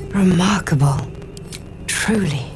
Remarkable. Truly.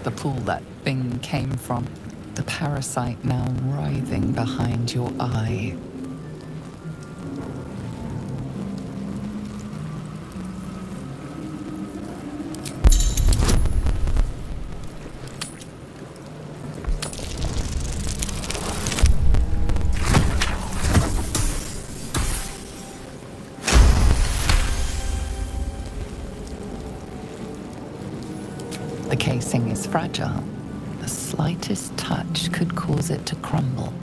the pool that thing came from. The parasite now writhing behind your eye. The casing is fragile. The slightest touch could cause it to crumble.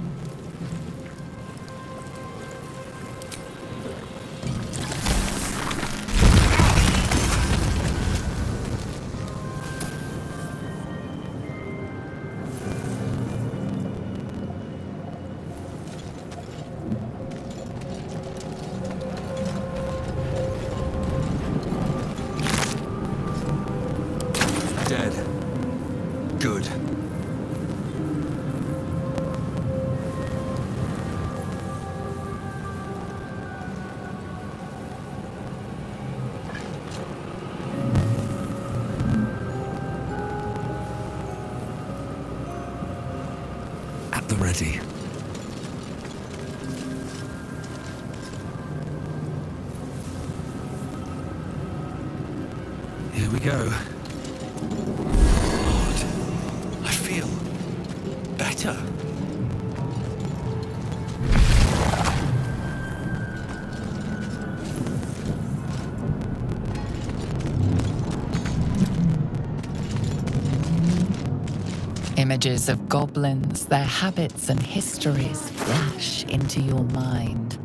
Dead. Good. At the ready. Here we go. I feel better. Images of goblins, their habits and histories flash into your mind.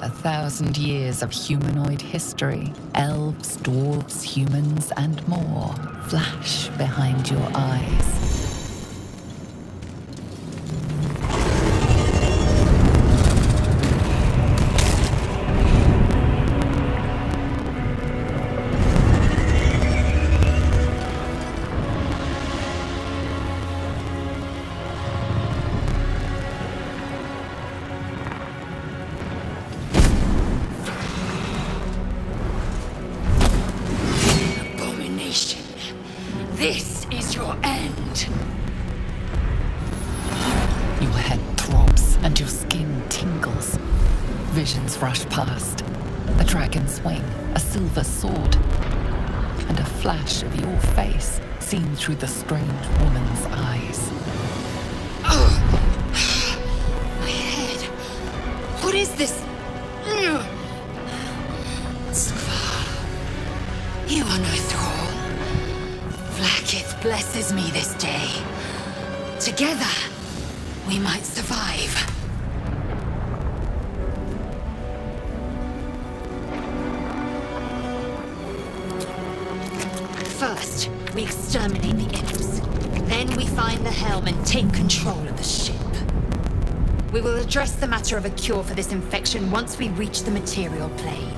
A 1,000 years of humanoid history, elves, dwarves, humans, and more flash behind your eyes. This is your end. Your head throbs and your skin tingles. Visions rush past. A dragon's wing, a silver sword, and a flash of your face seen through the strange woman's eyes. My head. What is this? Svar, you are no thrall. Vlaakith blesses me this day. Together, we might survive. First, we exterminate the imps. Then we find the helm and take control of the ship. We will address the matter of a cure for this infection once we reach the material plane.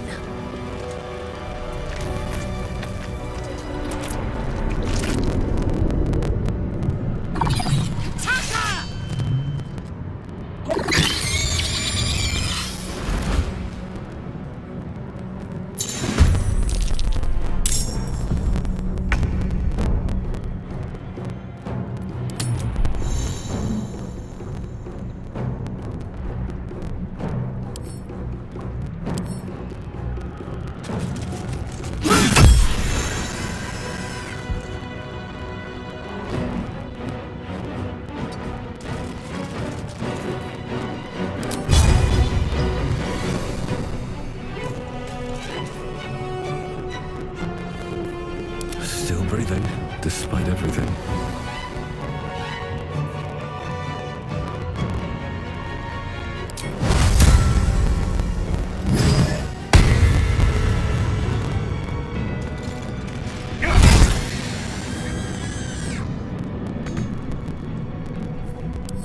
Still breathing, despite everything.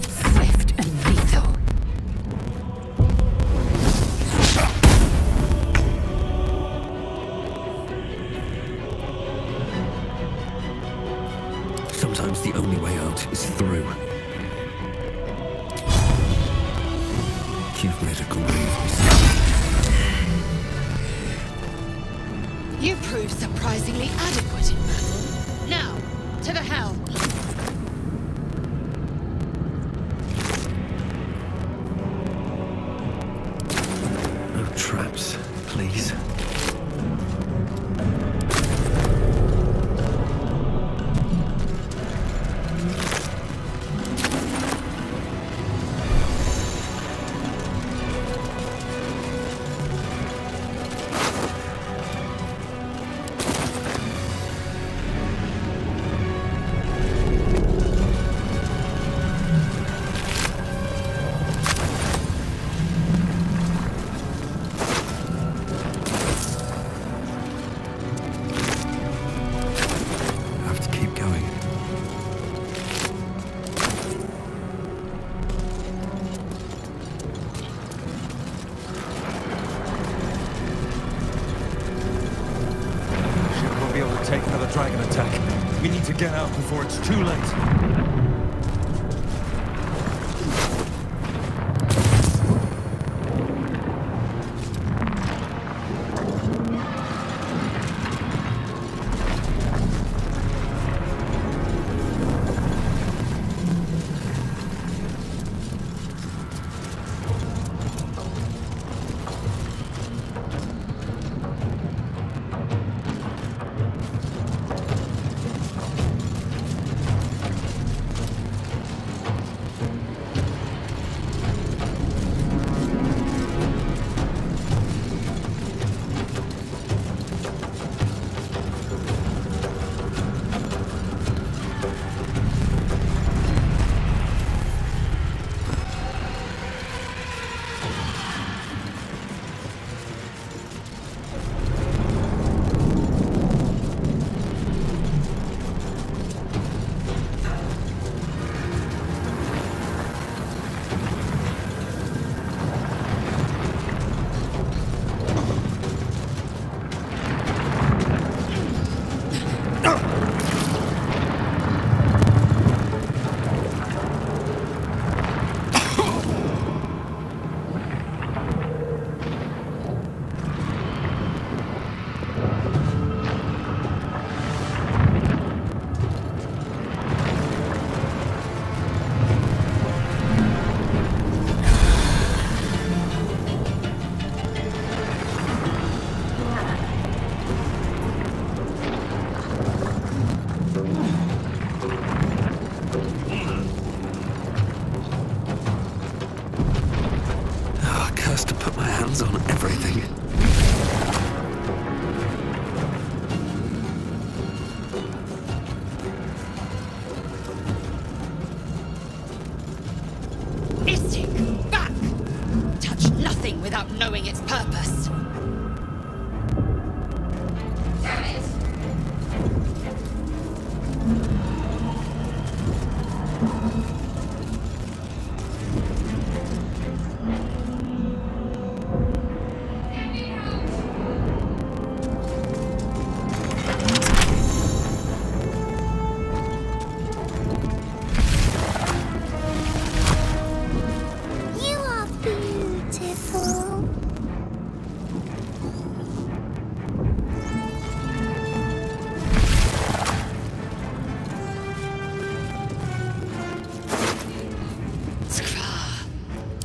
Swift and lethal. proved surprisingly adequate in battle. Now, to the helm. No traps, please. Take another dragon attack. We need to get out before it's too late. On everything. Istik, back! Touch nothing without knowing its purpose. Damn it!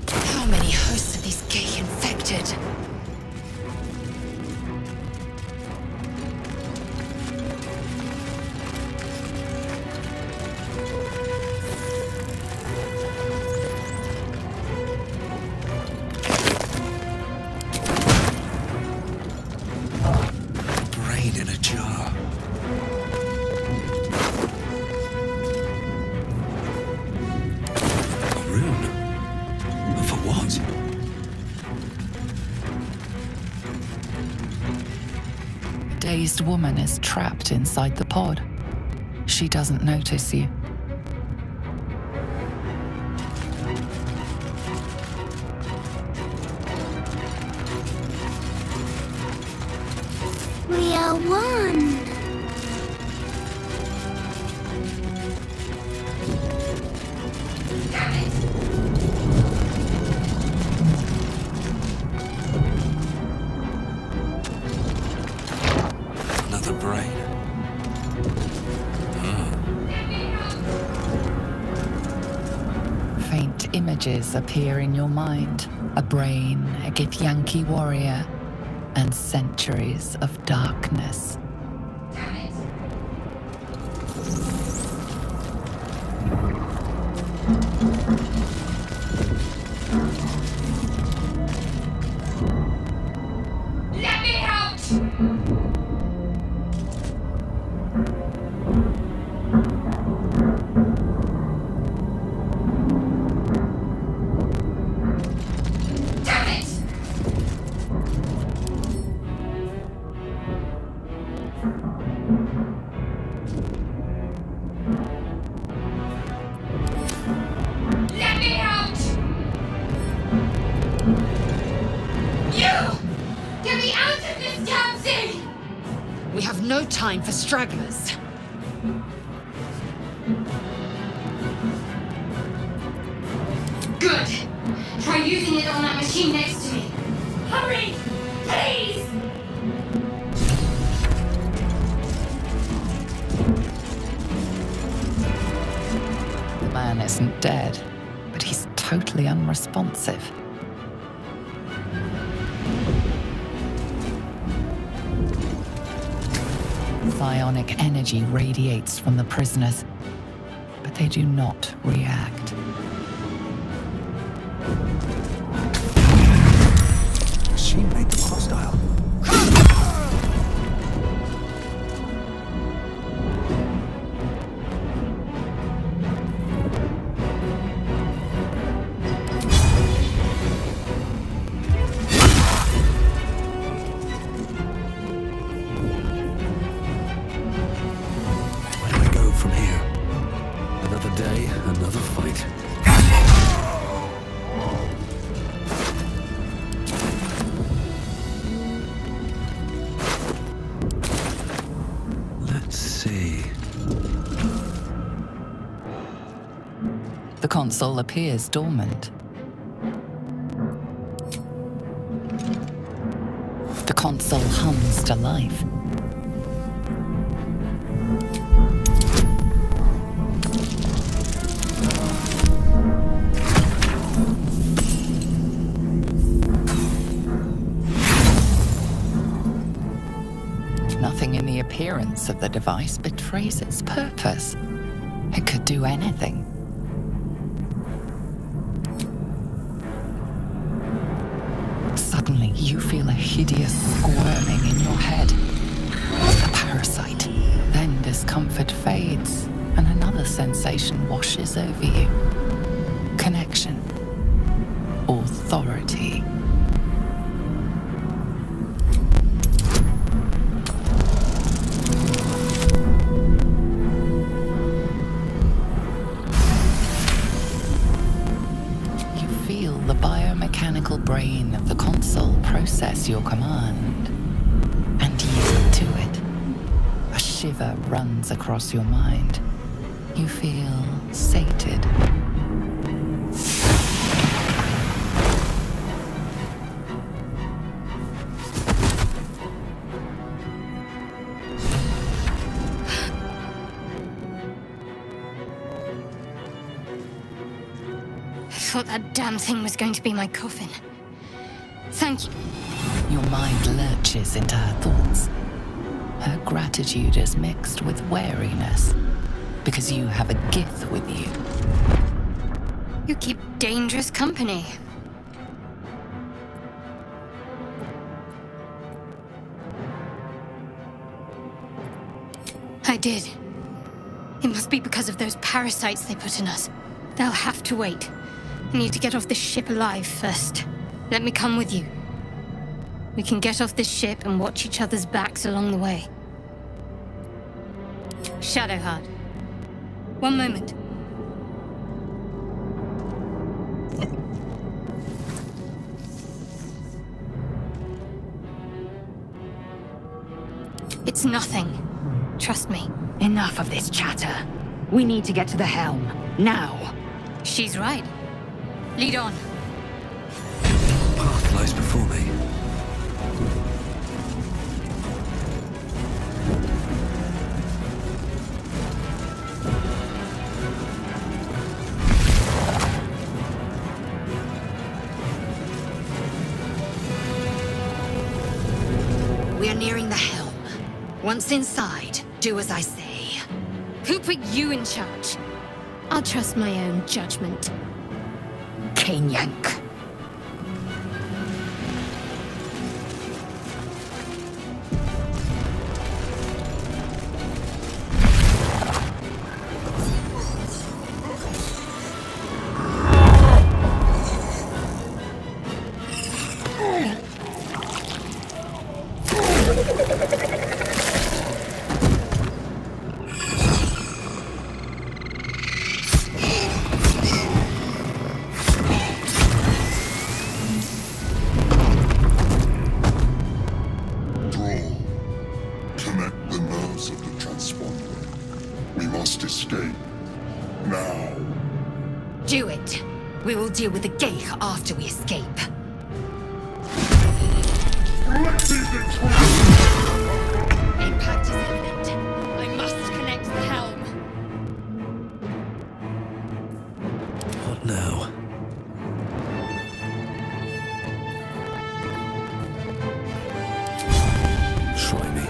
How many hosts of these gay infected? Brain in a jar. A rune? For what? A dazed woman is trapped inside the pod. She doesn't notice you. We are one. images appear in your mind. A brain, a Githyanki warrior, and centuries of darkness. Damn it. Let me out! Damn it! Let me out! You! Get me out of this damn thing! We have no time for stragglers. Good. Try using it on that machine next to me. Hurry! Please! The man isn't dead, but he's totally unresponsive. Psionic energy radiates from the prisoners, but they do not react. She made them hostile. Where do I go from here? Another day, another fight. Let's see. The console appears dormant. The console hums to life. Nothing in the appearance of the device betrays its purpose. It could do anything. Suddenly, you feel a hideous squirming in your head. A parasite. Then discomfort fades, and another sensation washes over you. Connection. Authority. You feel the biomechanical brain of the console process your command and yield to it. A shiver runs across your mind. You feel sated. I thought that damn thing was going to be my coffin. Thank you. Your mind lurches into her thoughts. Her gratitude is mixed with wariness, because you have a gift with you. You keep dangerous company. I did. It must be because of those parasites they put in us. They'll have to wait. I need to get off this ship alive first. Let me come with you. We can get off this ship and watch each other's backs along the way. Shadowheart. One moment. It's nothing. Trust me. Enough of this chatter. We need to get to the helm. Now. She's right. Lead on. Path lies before me. are nearing the helm. Once inside, do as I say. Who put you in charge? I'll trust my own judgment. Cane Yank. Connect the nerves of the transponder. We must escape. Now. Do it. We will deal with the gate after we escape. Impact is imminent. I must connect the helm. What now? Try me.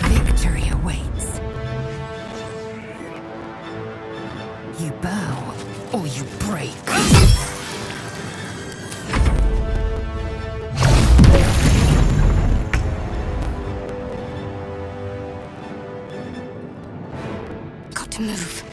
Victory awaits. You bow, or you break. Got to move.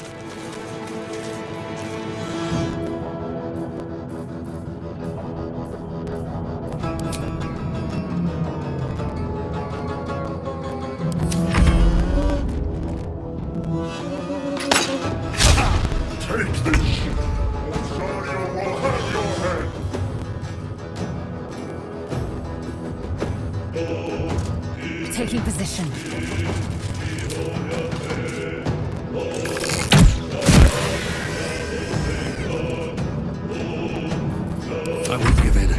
Take this ship, or Zarya will have your head. Taking position. I won't give in.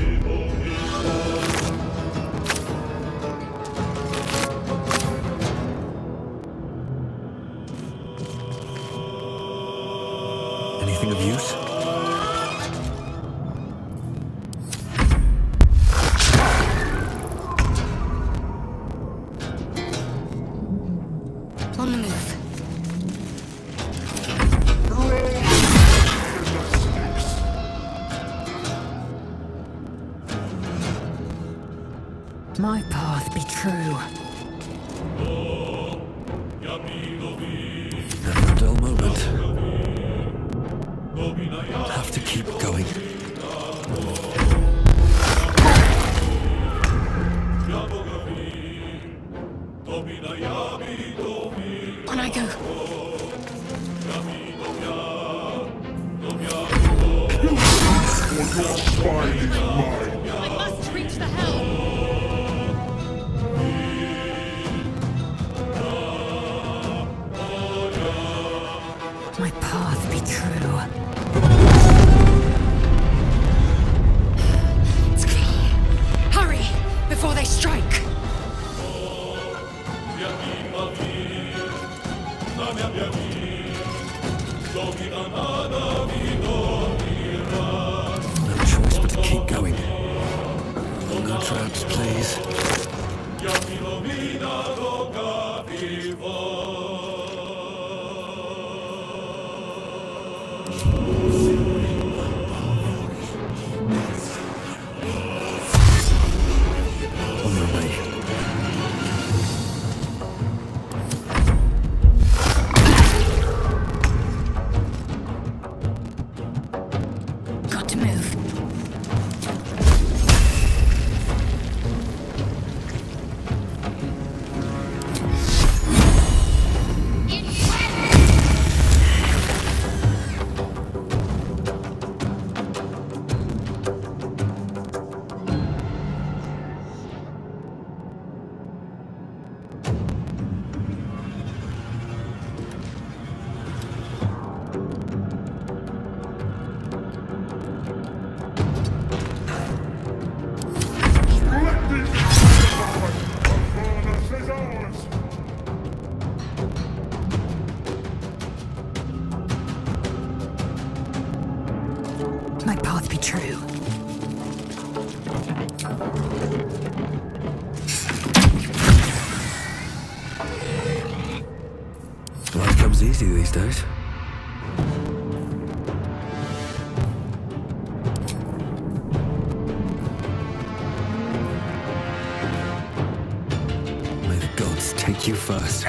Anything of use? On the move. My path be true. Never a dull moment. Have to keep going. On I go. For your spine is mine. I must reach the helm. My path be true. It's clear. Hurry, before they strike. No choice but to keep going. No traps, please. On my way. Got to move. do it. May the gods take you first.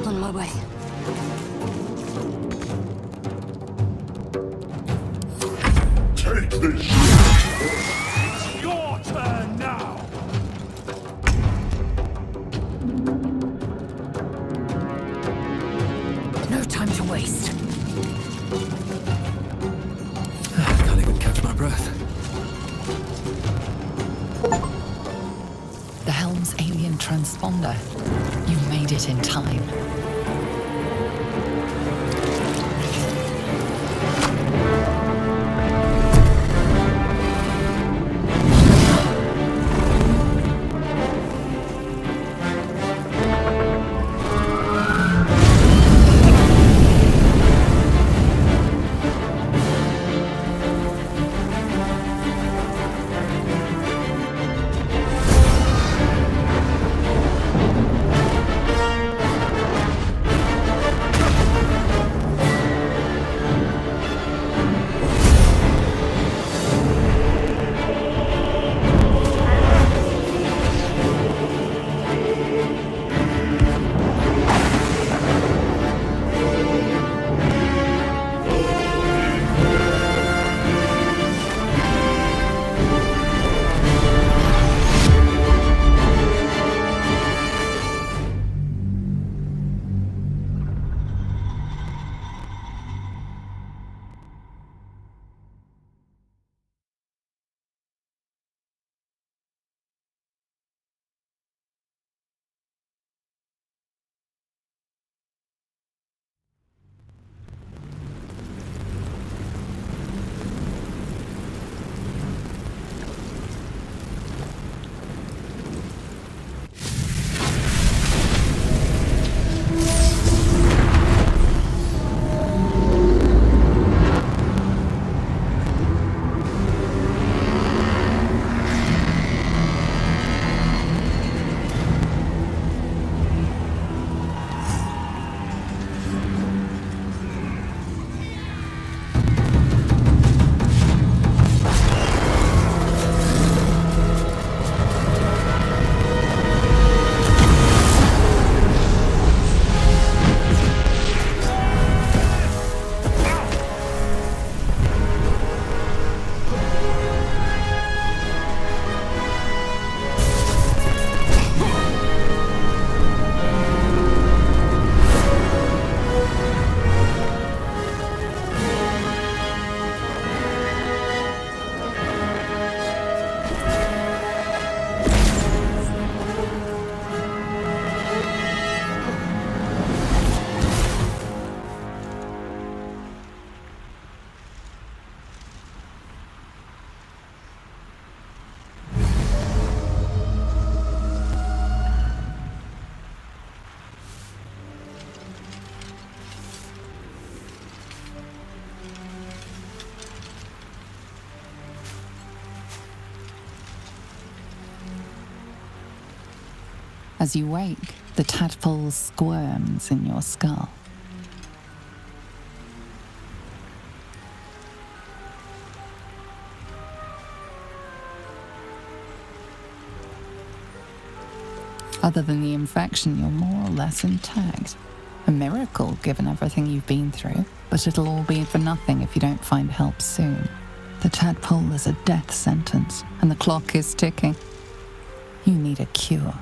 On my way. Take this! It's your turn now! No time to waste. Can't even catch my breath. The helm's alien transponder. You made it in time. As you wake, the tadpole squirms in your skull. Other than the infection, you're more or less intact. A miracle, given everything you've been through, but it'll all be for nothing if you don't find help soon. The tadpole is a death sentence, and the clock is ticking. You need a cure.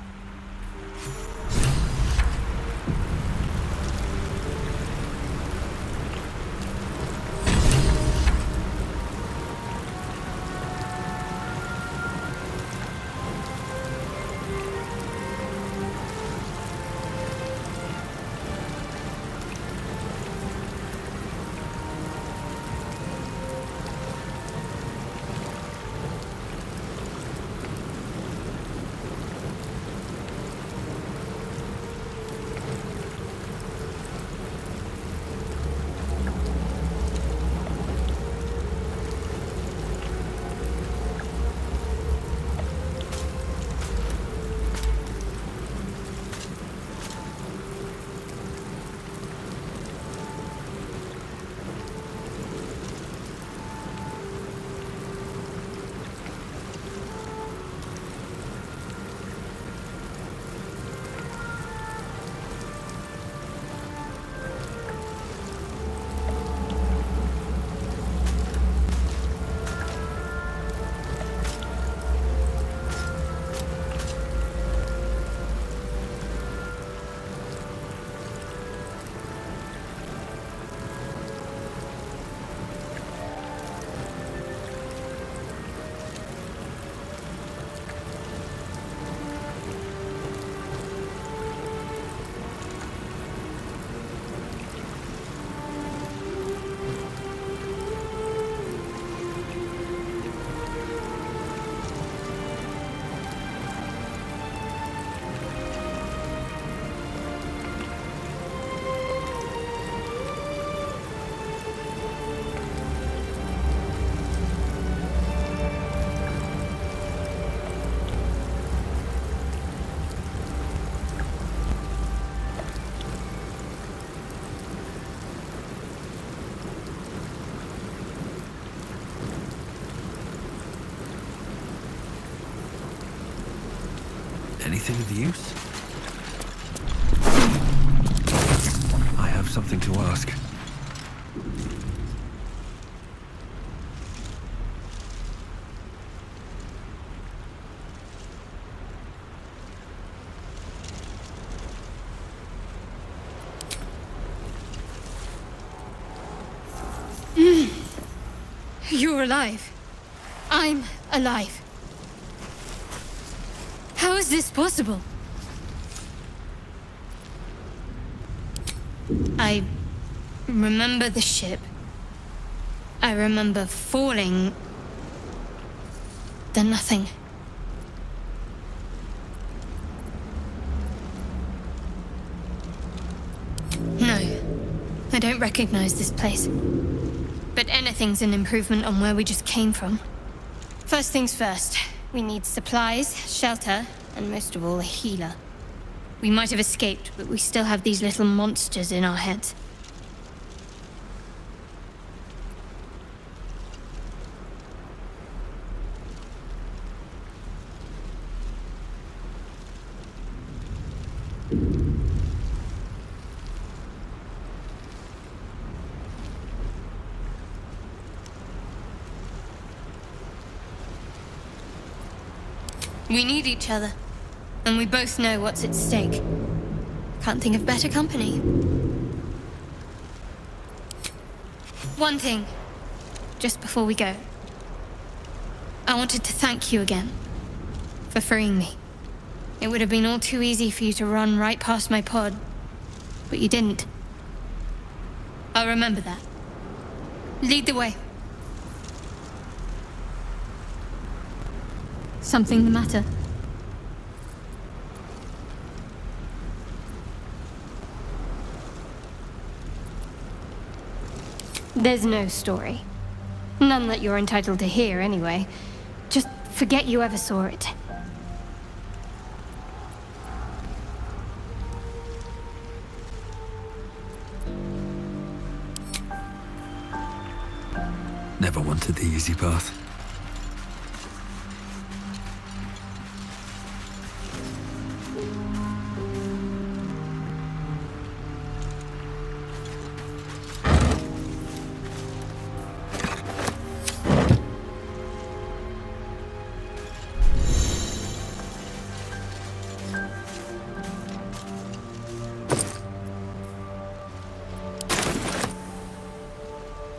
Anything of use? I have something to ask. You're alive. I'm alive. How is this possible? I remember the ship. I remember falling. Then nothing. No, I don't recognize this place. But anything's an improvement on where we just came from. First things first. We need supplies, shelter, and most of all, a healer. We might have escaped, but we still have these little monsters in our heads. We need each other, and we both know what's at stake. Can't think of better company. One thing, just before we go. I wanted to thank you again for freeing me. It would have been all too easy for you to run right past my pod, but you didn't. I'll remember that. Lead the way. Something the matter? There's no story. None that you're entitled to hear, anyway. Just forget you ever saw it. Never wanted the easy path.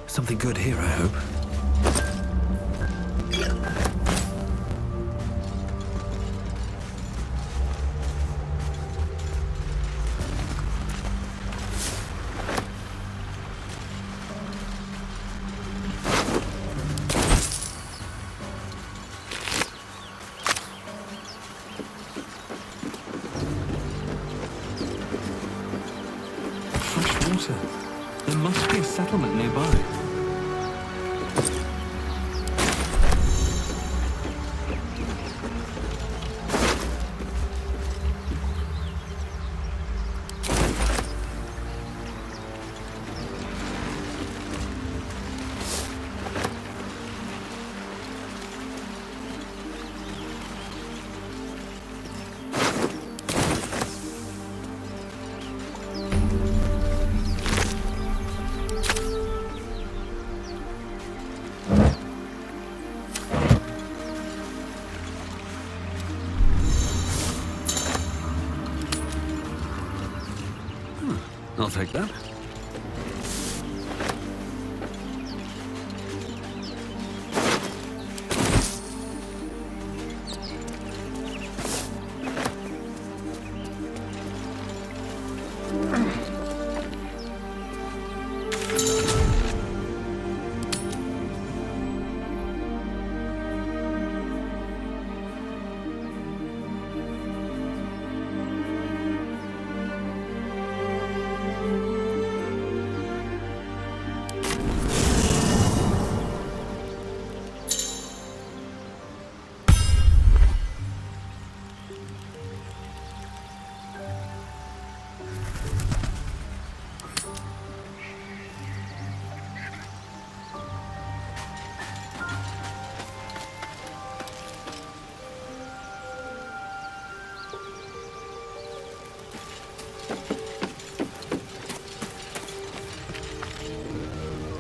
Something good here, I hope. Fresh water. There must be a settlement nearby. I'll take that.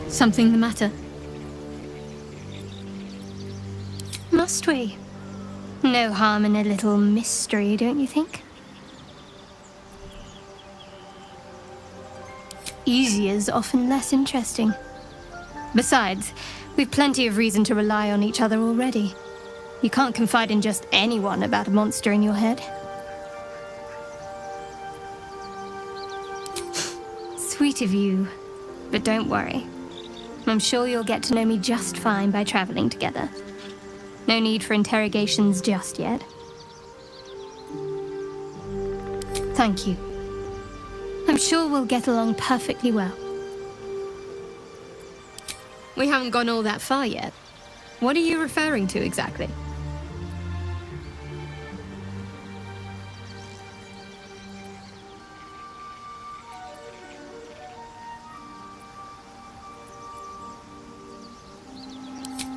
Something the matter? Must we? No harm in a little mystery, don't you think? Easier's often less interesting. Besides, we've plenty of reason to rely on each other already. You can't confide in just anyone about a monster in your head. Sweet of you, but don't worry. I'm sure you'll get to know me just fine by traveling together. No need for interrogations just yet. Thank you. I'm sure we'll get along perfectly well. We haven't gone all that far yet. What are you referring to exactly?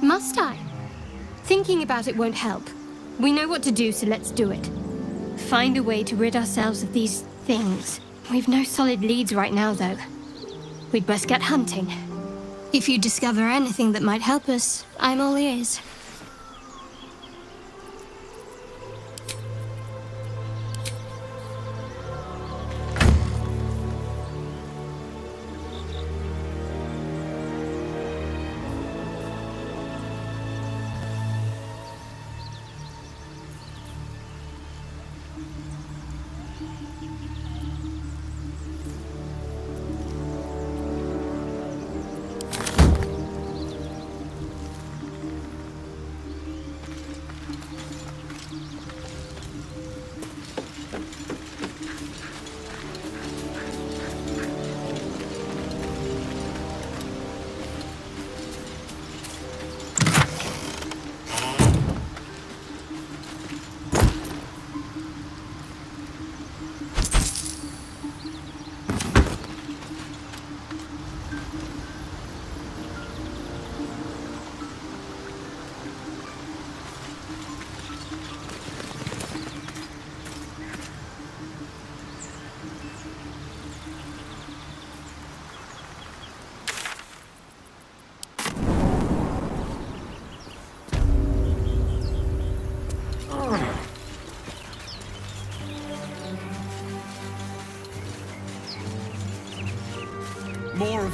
Must I? Thinking about it won't help. We know what to do, so let's do it. Find a way to rid ourselves of these things. We've no solid leads right now, though. We'd best get hunting. If you discover anything that might help us, I'm all ears.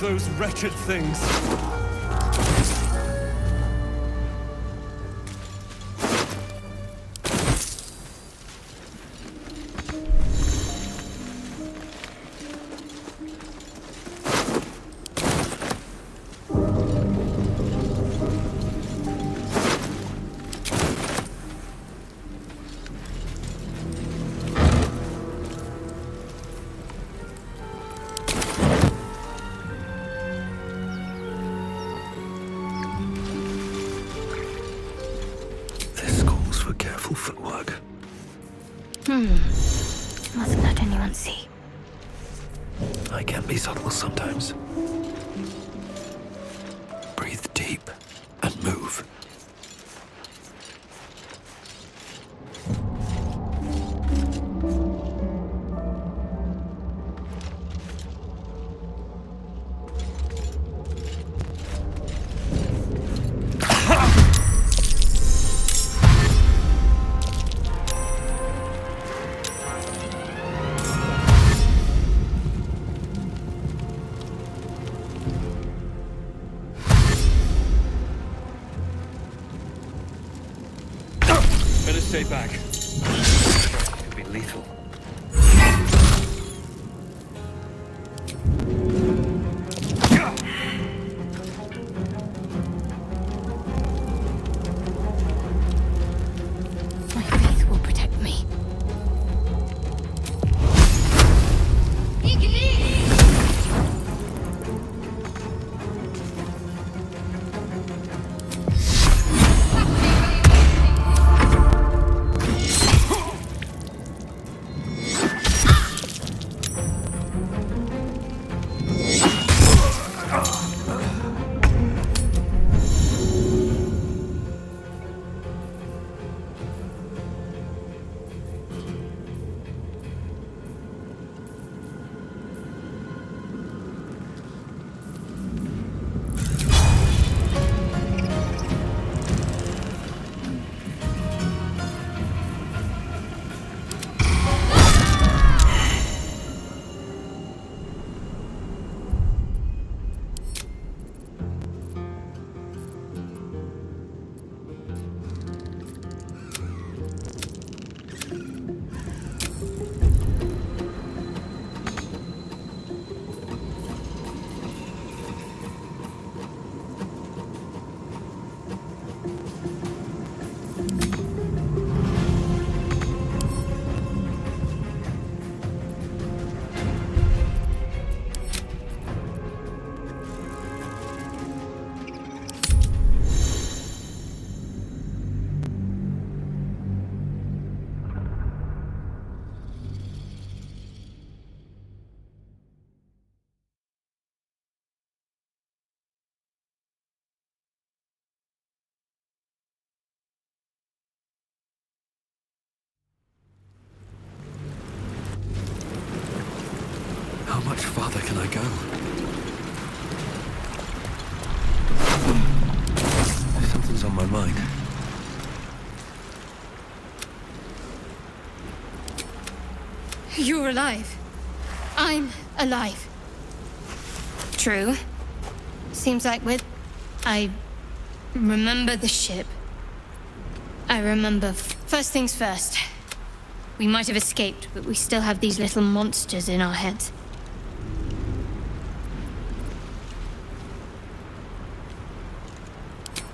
those wretched things. This calls for careful footwork. Mustn't let anyone see. I can be subtle sometimes. Breathe deep and move. Better stay back. Could be lethal. My faith will protect me. How much farther can I go? Something's on my mind. You're alive. I'm alive. True. Seems like I remember the ship. I remember first things first. We might have escaped, but we still have these little monsters in our heads.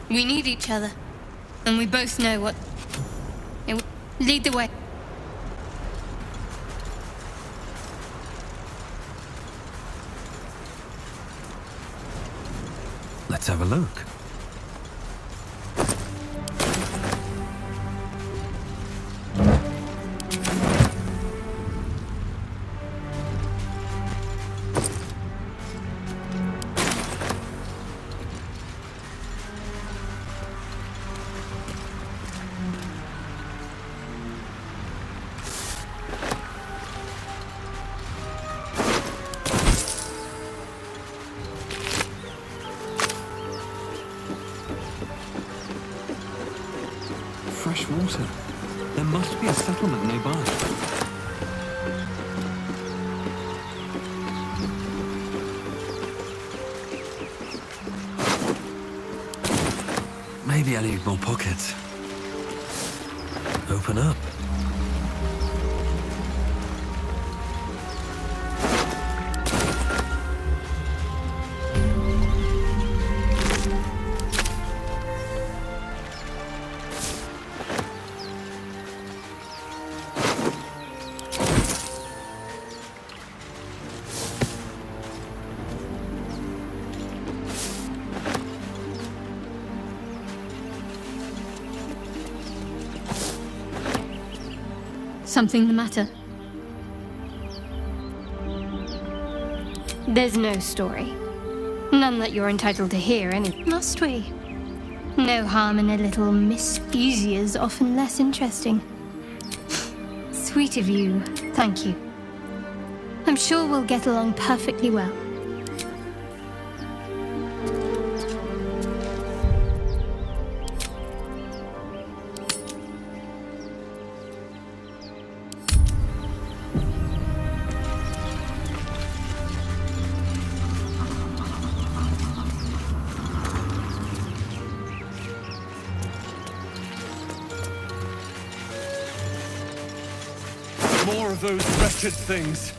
We need each other, and we both know what... Lead the way. Let's have a look. Fresh water. There must be a settlement nearby. Maybe I need more pockets. Open up. Something the matter? There's no story. None that you're entitled to hear, must we? No harm in a little miscusia's often less interesting. Sweet of you, thank you. I'm sure we'll get along perfectly well. More of those wretched things.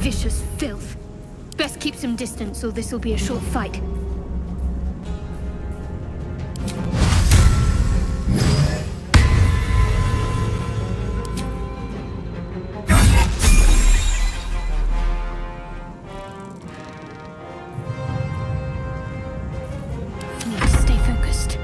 Vicious filth. Best keep some distance, or this'll be a short fight. Need to stay focused.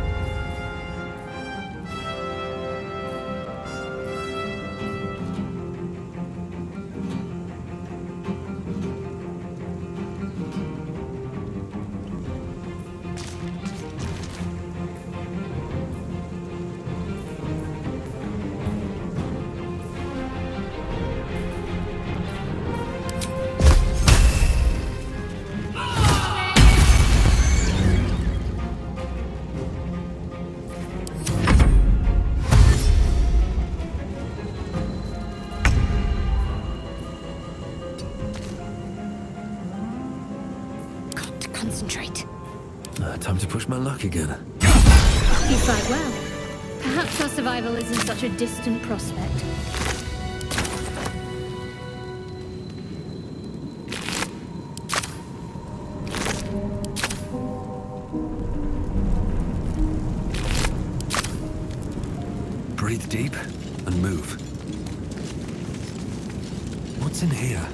Concentrate. Time to push my luck again. You fight well. Perhaps our survival isn't such a distant prospect. Breathe deep and move. What's in here?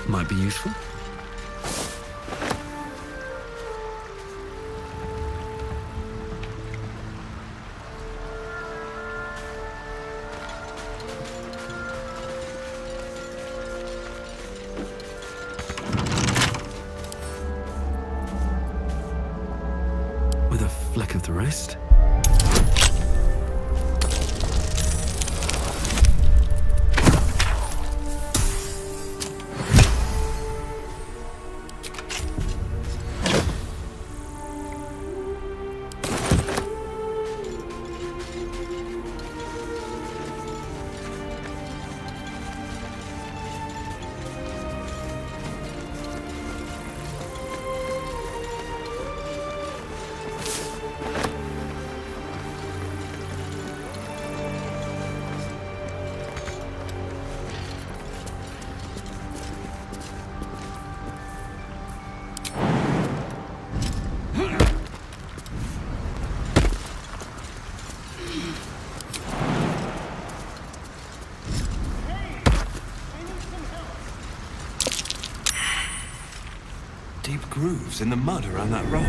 Might be useful. lack of the rest. Deep grooves in the mud around that rock.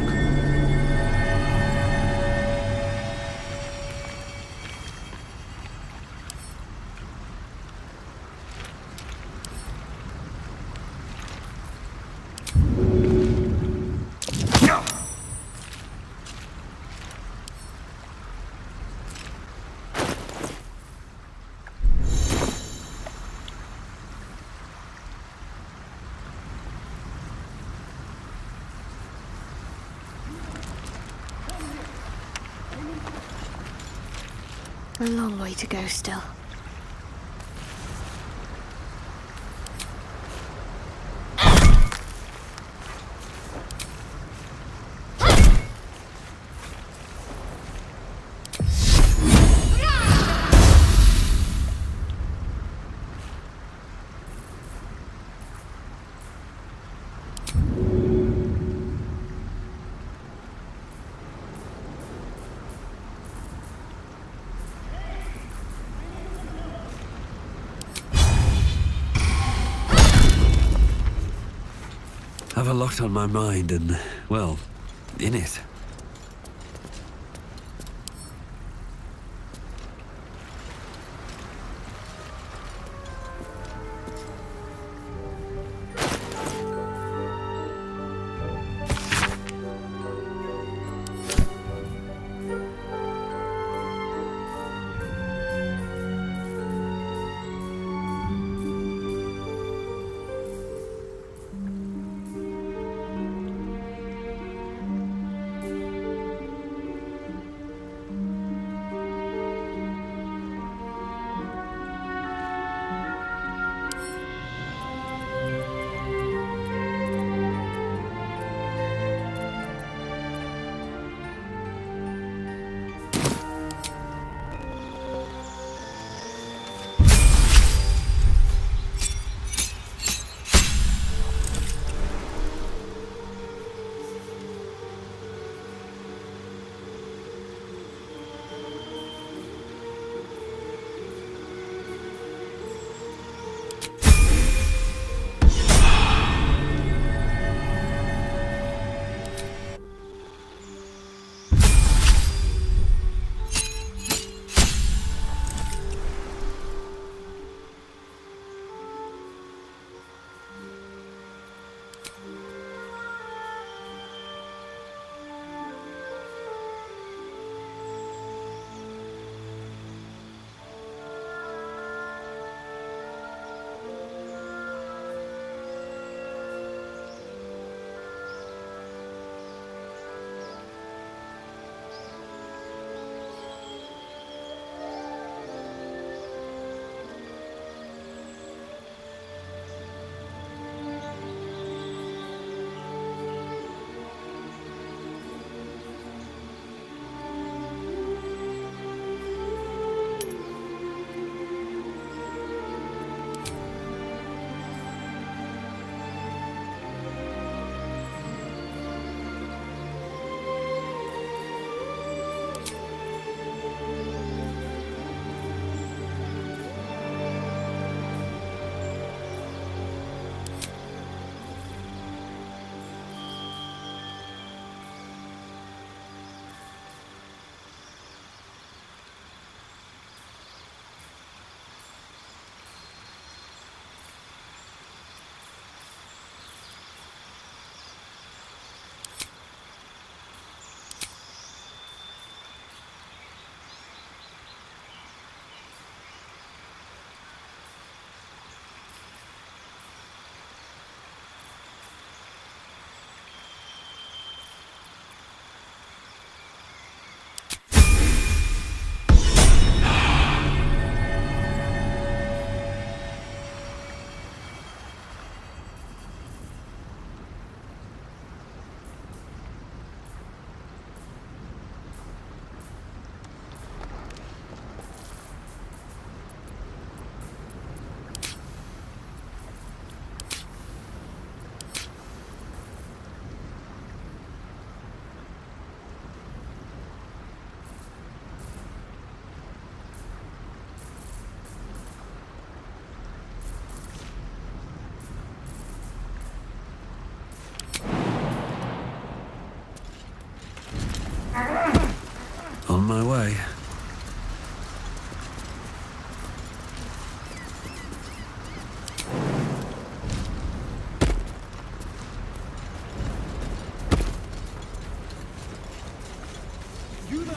A long way to go still. Have a lot on my mind and, well, in it. my way. You there!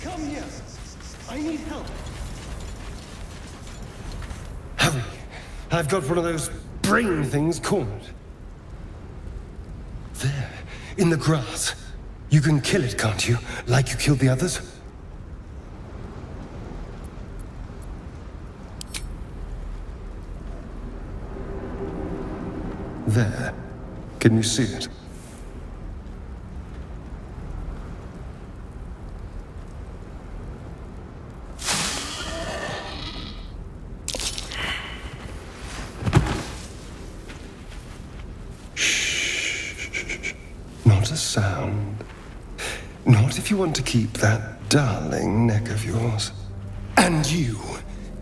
Come here! I need help! Hurry! I've got one of those brain things cornered. There, in the grass. You can kill it, can't you? Like you killed the others? There. Can you see it? Not a sound. Not if you want to keep that darling neck of yours. And you,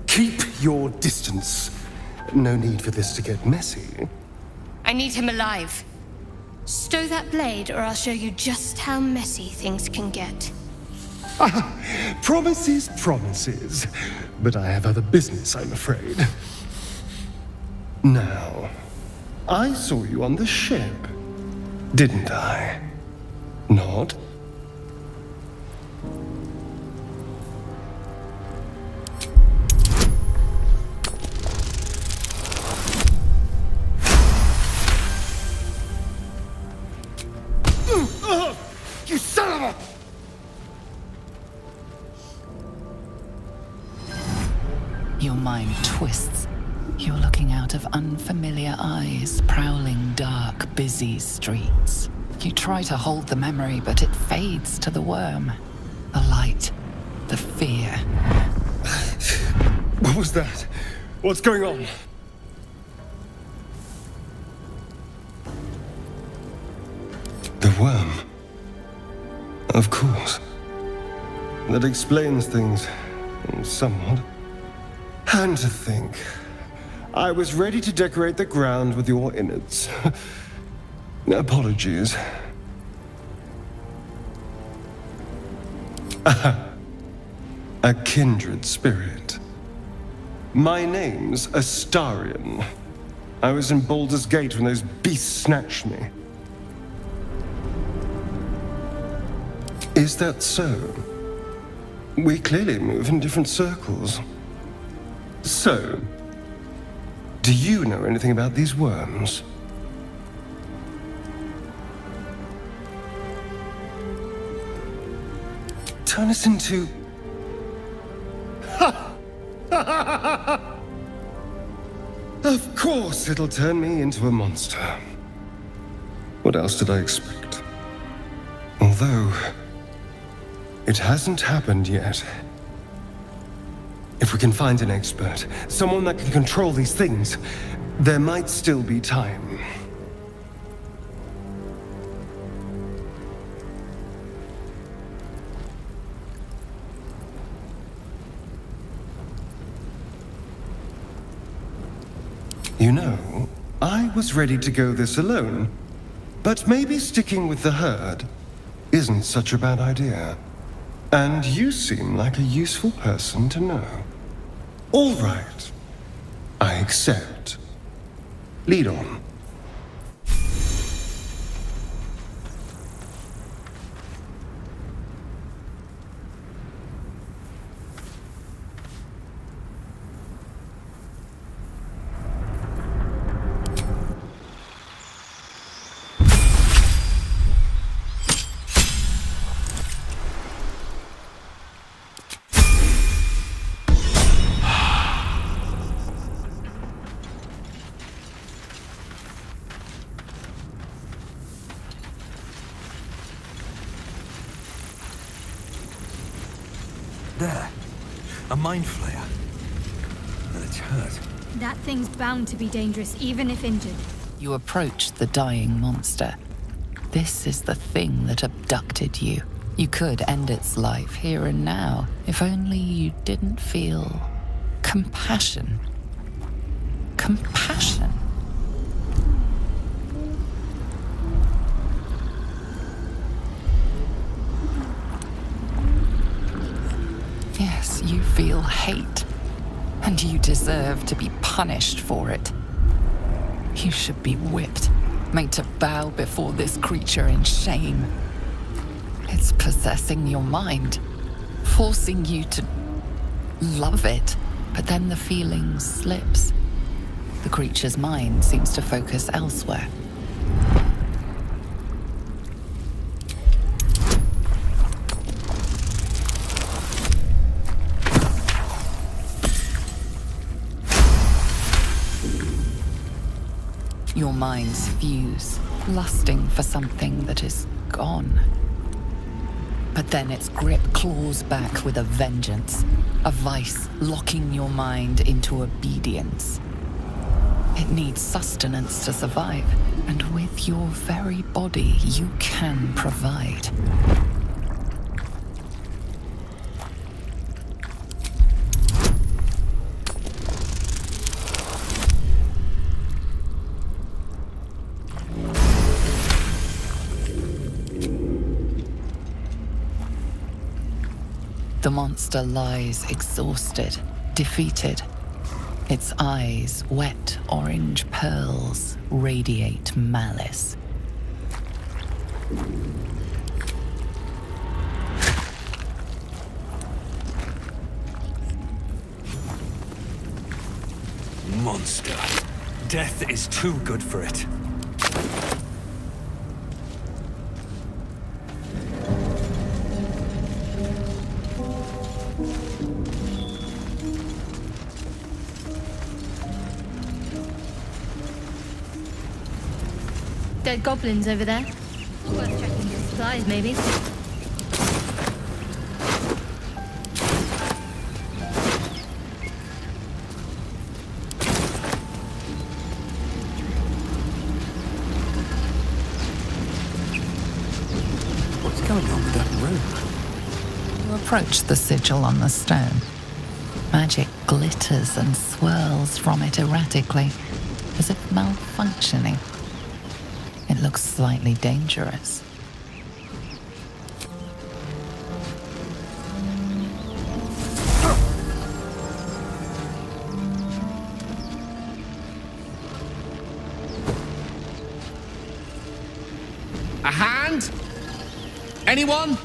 keep your distance. No need for this to get messy. I need him alive. Stow that blade, or I'll show you just how messy things can get. Promises, promises. But I have other business, I'm afraid. Now, I saw you on the ship, didn't I? Not? You son of a... Your mind twists. You're looking out of unfamiliar eyes, prowling dark, busy streets. You try to hold the memory, but it fades to the worm. The light, the fear. What was that? What's going on? The worm. Of course. That explains things, somewhat. And to think, I was ready to decorate the ground with your innards. Apologies. A kindred spirit. My name's Astarion. I was in Baldur's Gate when those beasts snatched me. Is that so? We clearly move in different circles. So, do you know anything about these worms? Turn us into... Of course it'll turn me into a monster. What else did I expect? Although, it hasn't happened yet. If we can find an expert, someone that can control these things, there might still be time. You know, I was ready to go this alone, but maybe sticking with the herd isn't such a bad idea. And you seem like a useful person to know. All right. I accept. Lead on. There. A mind flayer. And it's hurt. That thing's bound to be dangerous, even if injured. You approach the dying monster. This is the thing that abducted you. You could end its life here and now, if only you didn't feel compassion. Compassion. hate, and you deserve to be punished for it. You should be whipped, made to bow before this creature in shame. It's possessing your mind, forcing you to love it, but then the feeling slips. The creature's mind seems to focus elsewhere. Your minds fuse, lusting for something that is gone. But then its grip claws back with a vengeance, a vice locking your mind into obedience. It needs sustenance to survive, and with your very body, you can provide. The monster lies exhausted, defeated. Its eyes, wet orange pearls, radiate malice. Monster. Death is too good for it. Dead goblins over there. Worth checking your supplies, maybe. What's going on with that room? You approach the sigil on the stone. Magic glitters and swirls from it erratically, as if malfunctioning. It looks slightly dangerous. A hand? Anyone?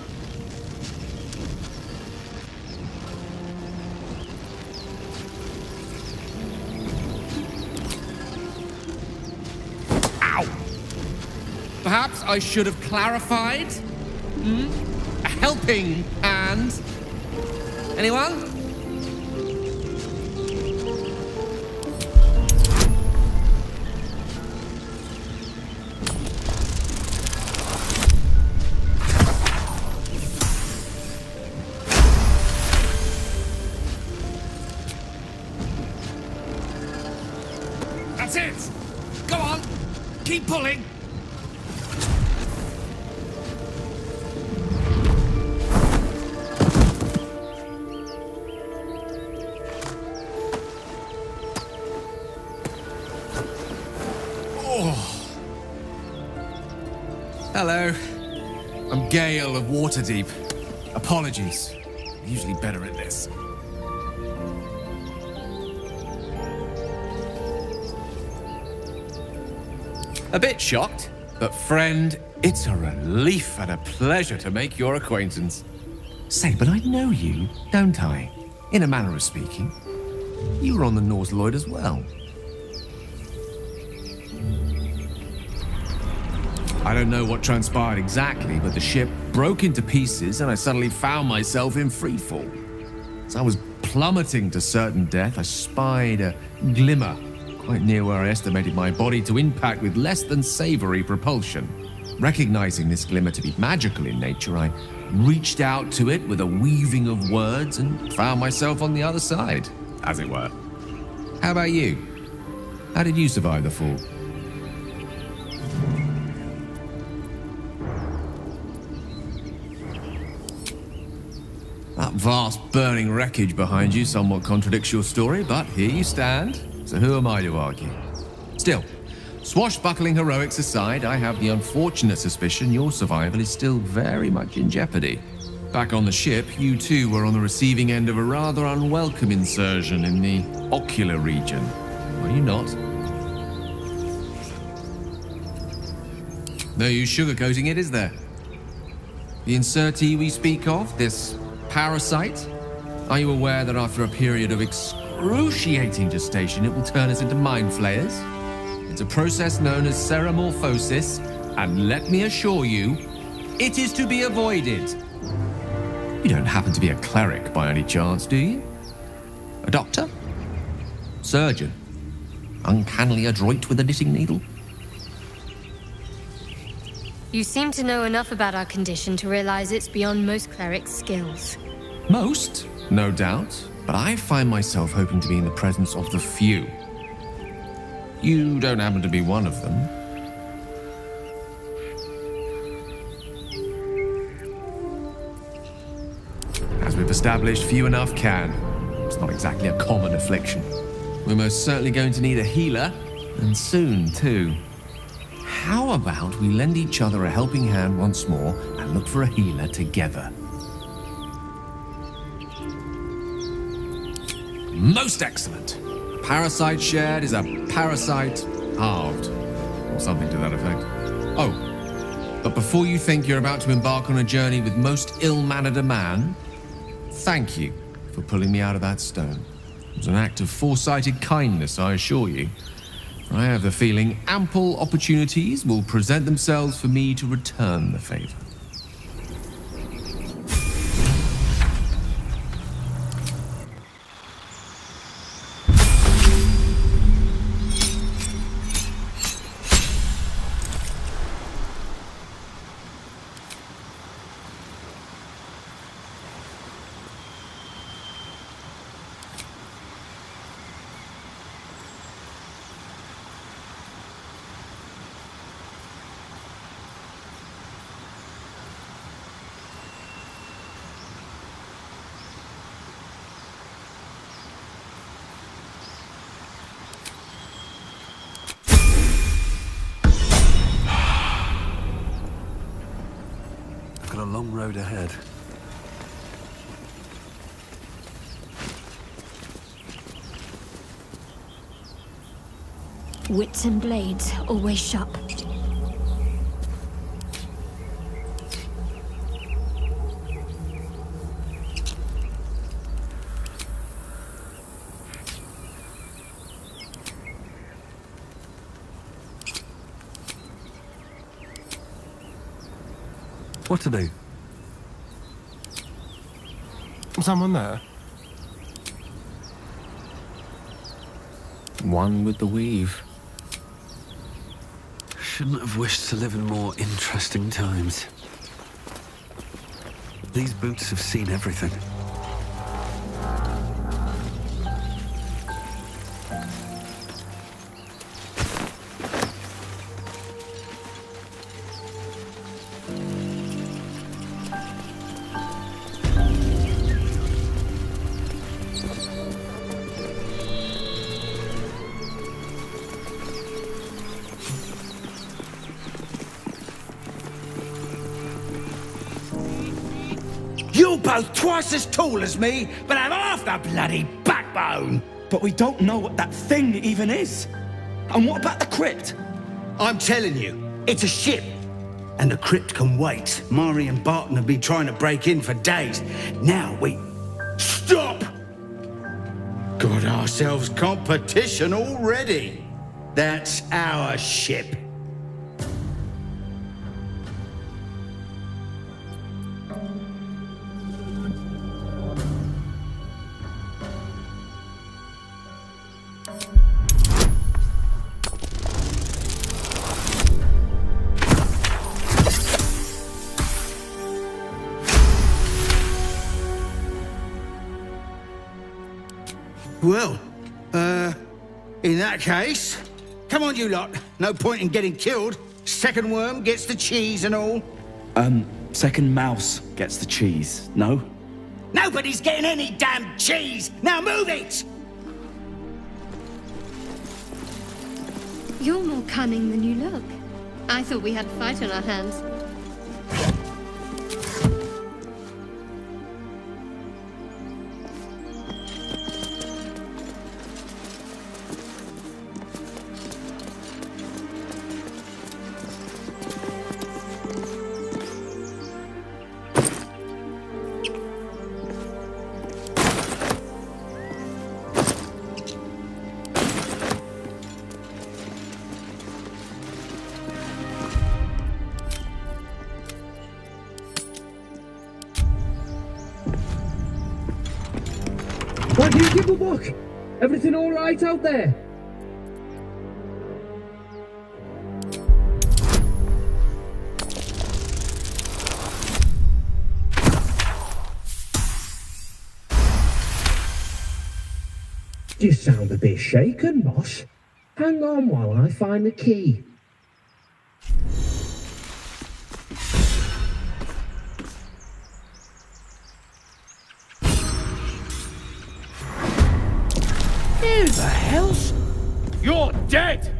Perhaps I should have clarified? A helping hand? Anyone? That's it! Go on! Keep pulling! Hello. I'm Gale of Waterdeep. Apologies. I'm usually better at this. A bit shocked, but friend, it's a relief and a pleasure to make your acquaintance. Say, but I know you, don't I? In a manner of speaking. You were on the Norse Lloyd as well. I don't know what transpired exactly, but the ship broke into pieces and I suddenly found myself in freefall. As I was plummeting to certain death, I spied a glimmer quite near where I estimated my body to impact with less than savory propulsion. Recognizing this glimmer to be magical in nature, I reached out to it with a weaving of words and found myself on the other side, as it were. How about you? How did you survive the fall? That vast burning wreckage behind you somewhat contradicts your story, but here you stand, so who am I to argue? Still, swashbuckling heroics aside, I have the unfortunate suspicion your survival is still very much in jeopardy. Back on the ship, you too were on the receiving end of a rather unwelcome insertion in the ocular region. Were you not? No use sugarcoating it, is there? The insertee we speak of, this parasite, are you aware that after a period of excruciating gestation, it will turn us into mind flayers? It's a process known as seromorphosis, and let me assure you, it is to be avoided. You don't happen to be a cleric by any chance, do you? A doctor? Surgeon? Uncannily adroit with a knitting needle? You seem to know enough about our condition to realize it's beyond most clerics' skills. Most, no doubt, but I find myself hoping to be in the presence of the few. You don't happen to be one of them. As we've established, few enough can. It's not exactly a common affliction. We're most certainly going to need a healer, and soon, too. How about we lend each other a helping hand once more and look for a healer together? Most excellent. A parasite shared is a parasite halved, or something to that effect. Oh, but before you think you're about to embark on a journey with most ill-mannered a man, thank you for pulling me out of that stone. It was an act of foresighted kindness, I assure you. I have the feeling ample opportunities will present themselves for me to return the favor. A long road ahead. Wits and blades, always sharp. What to do? Someone there? One with the weave. Shouldn't have wished to live in more interesting times. These boots have seen everything. You're both twice as tall as me, but have half the bloody backbone! But we don't know what that thing even is. And what about the crypt? I'm telling you, it's a ship. And the crypt can wait. Mari and Barton have been trying to break in for days. Now we... Stop! Got ourselves competition already. That's our ship. Well, in that case, come on you lot. No point in getting killed. Second worm gets the cheese and all. Second mouse gets the cheese, no? Nobody's getting any damn cheese! Now move it! You're more cunning than you look. I thought we had a fight on our hands. fuck? Everything all right out there? You sound a bit shaken, boss. Hang on while I find the key. Who the hell's... You're dead!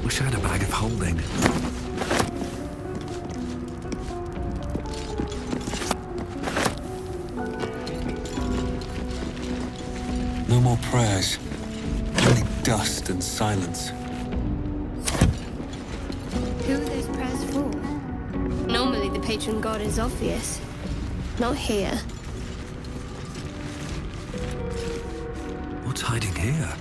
Wish I had a bag of holding. No more prayers. Only dust and silence. Who are those prayers for? Normally the patron god is obvious. Not here. What's hiding here?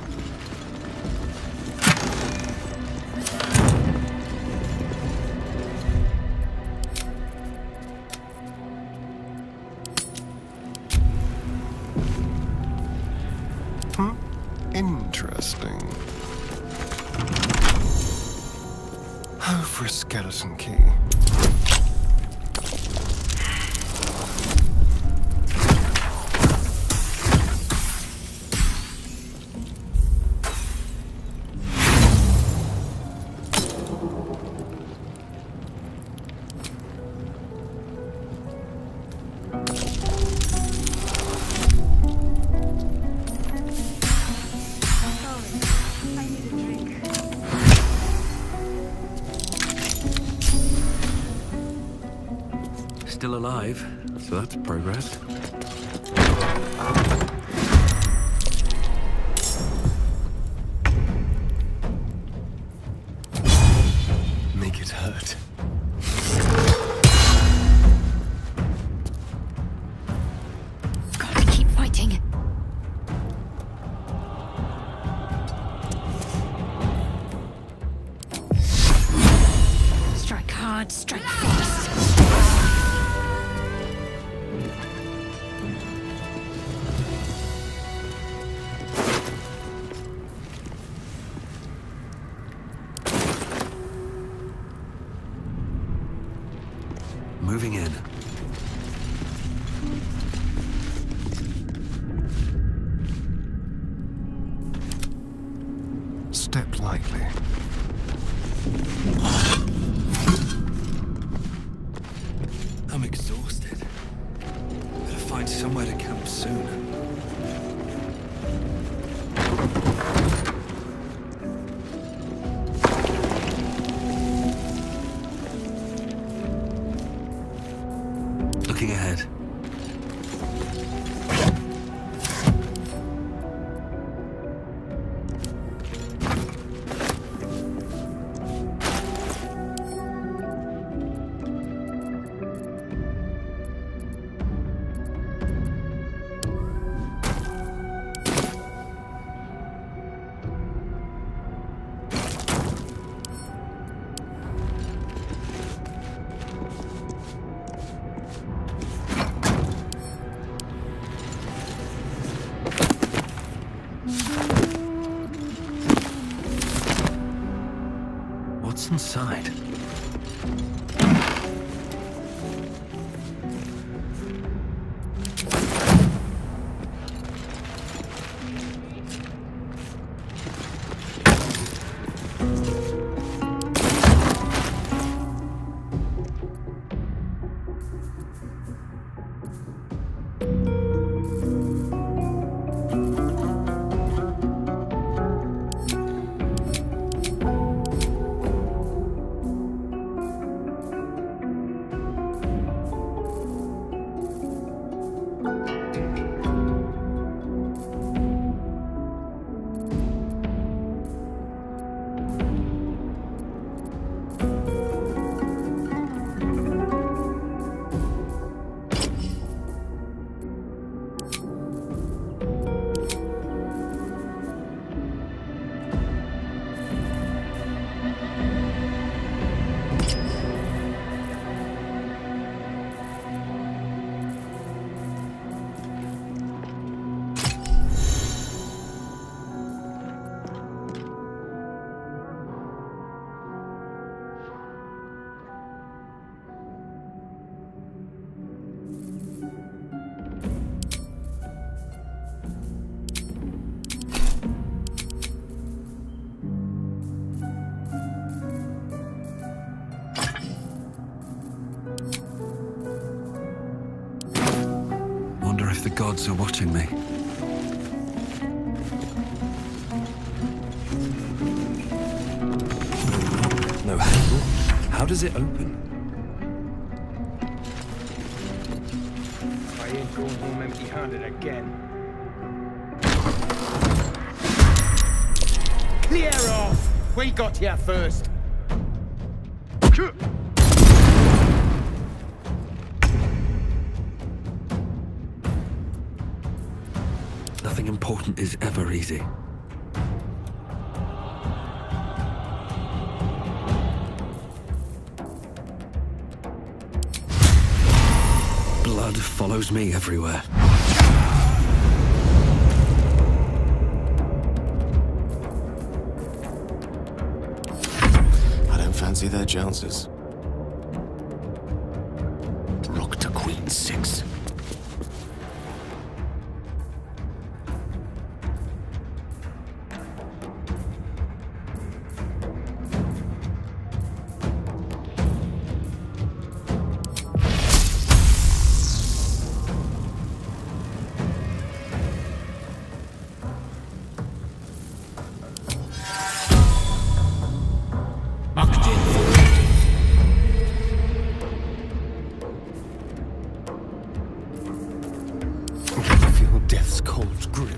Interesting. Oh, for a skeleton key. Still alive, so that's progress. Make it hurt. Gotta keep fighting. Strike hard, strike fast. Moving in. Step lightly. I'm exhausted. But I find somewhere to camp soon. Looking ahead. What's inside? Wonder if the gods are watching me. No handle? How does it open? I ain't going home empty-handed again. Clear off! We got here first. Nothing important is ever easy. Blood follows me everywhere. I don't fancy their chances. Rock to Queen 6. Feel death's cold grip.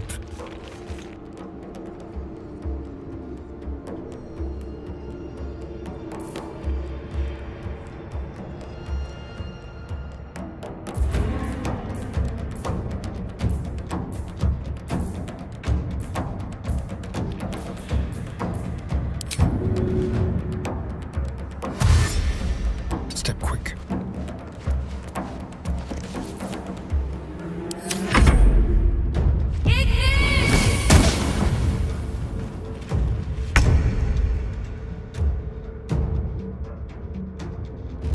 Step quick.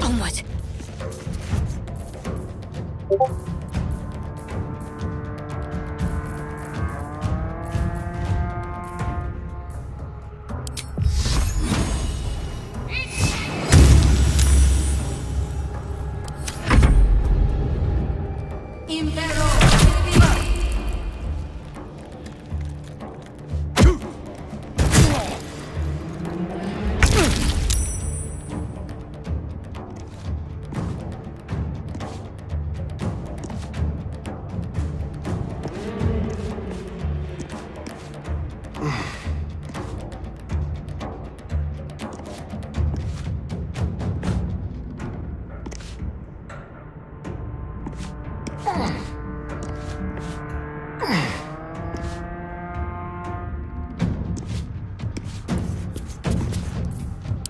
Onward. Imperator.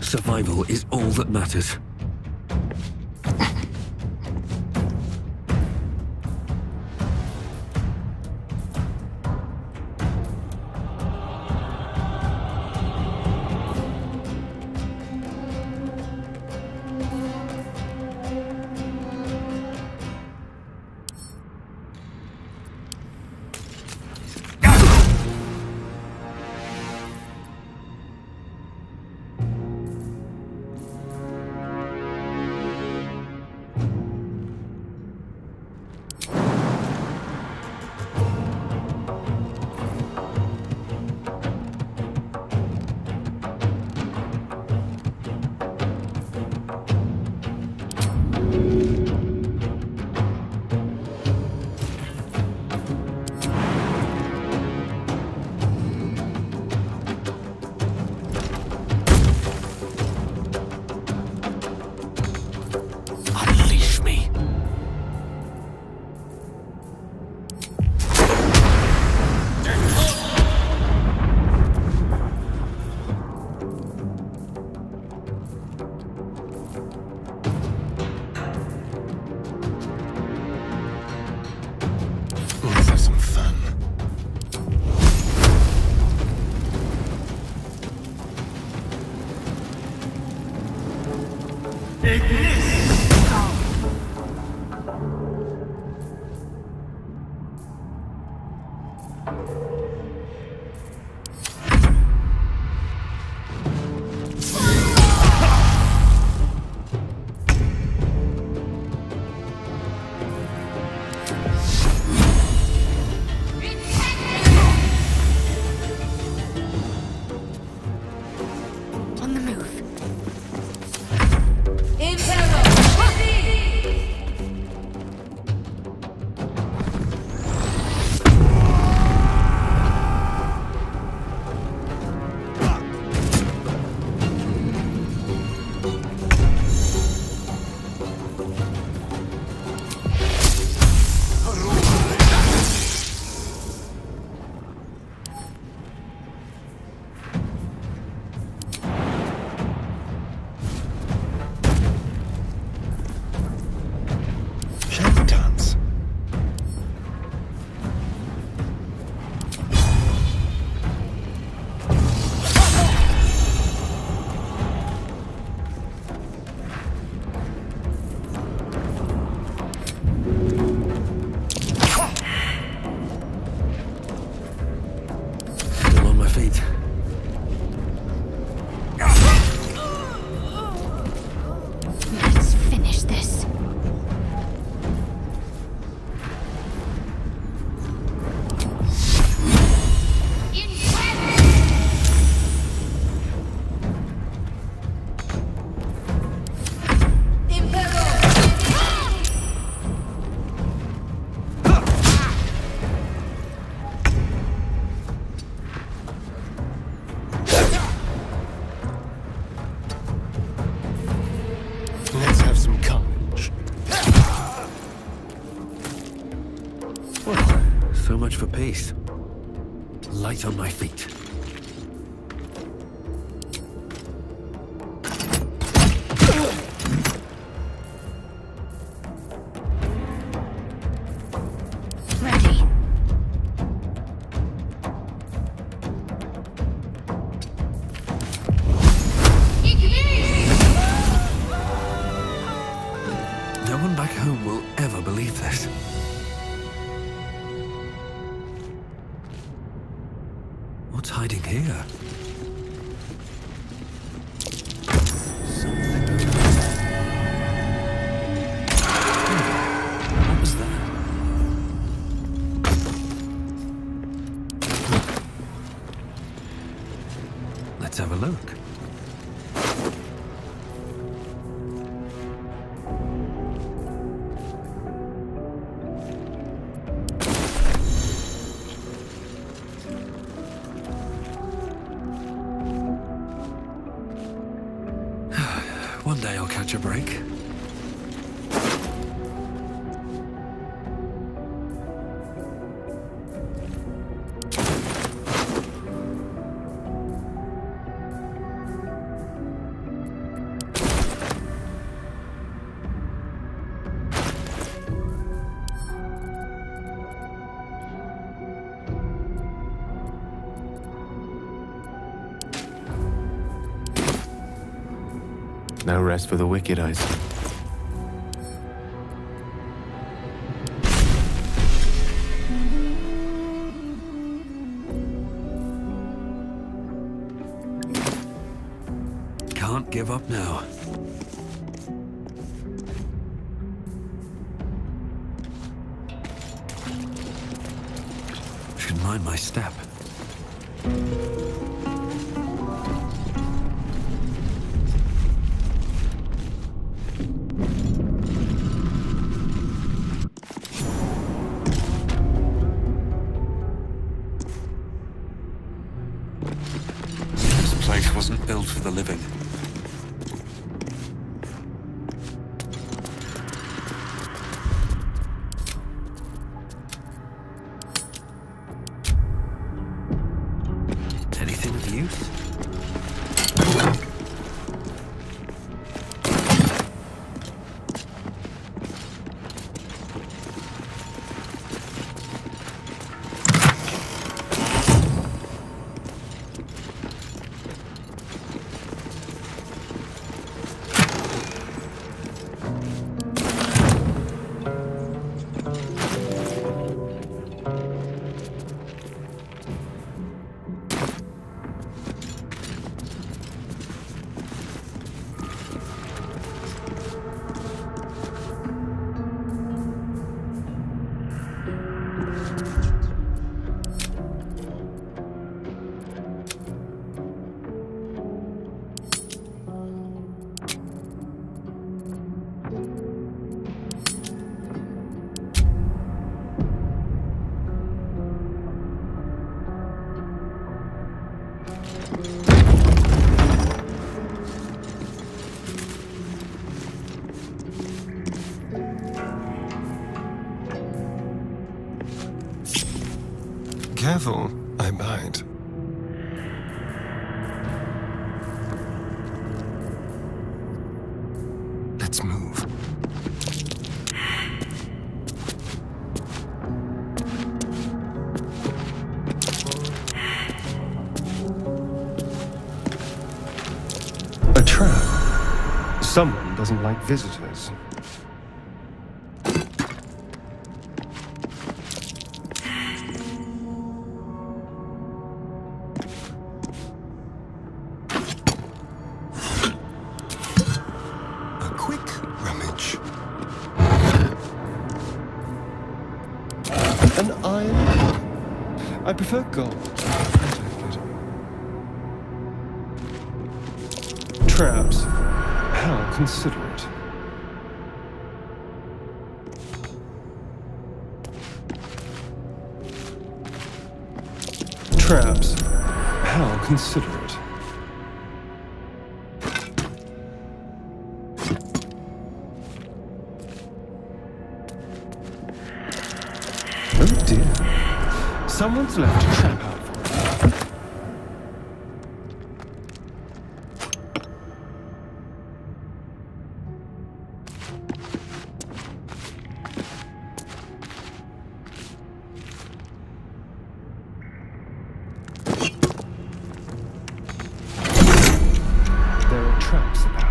Survival is all that matters. Unleash me. Let's have some fun. On the move. Shall we dance? Still on my feet. Let's finish this. Let's have some carnage. Well, so much for peace. Light on my feet. Ready. No one back home will ever believe this. What's hiding here? What was that? Let's have a look. One day I'll catch a break. no rest for the wicked, I see. Can't give up now. Should mind my step. This place wasn't built for the living. Anything of use? Careful, I bite. Let's move. A trap. Someone doesn't like visitors. An iron? I prefer gold. Traps. How considerate. Traps. How considerate. Oh dear. Someone's left a trap out for us. There are traps about.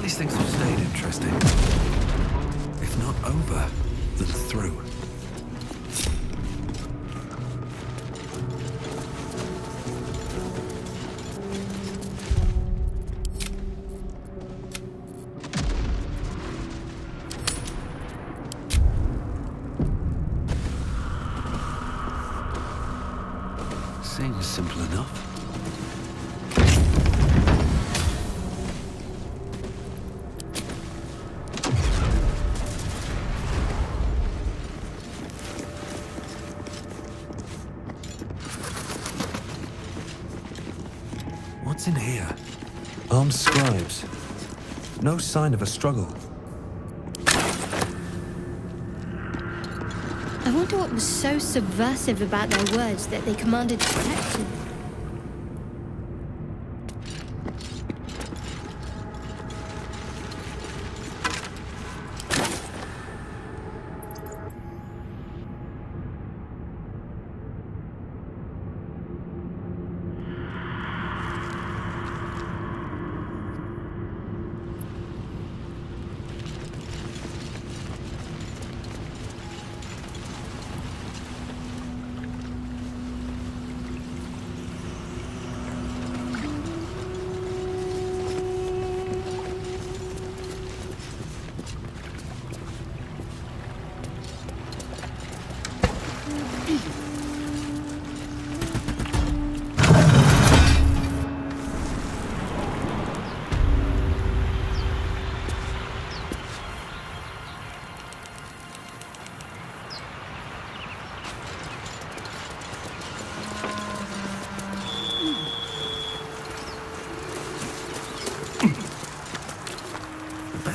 These things have stayed interesting. If not over, then through. Seems simple enough. What's in here? Armed scribes. No sign of a struggle. I wonder what was so subversive about their words that they commanded protection.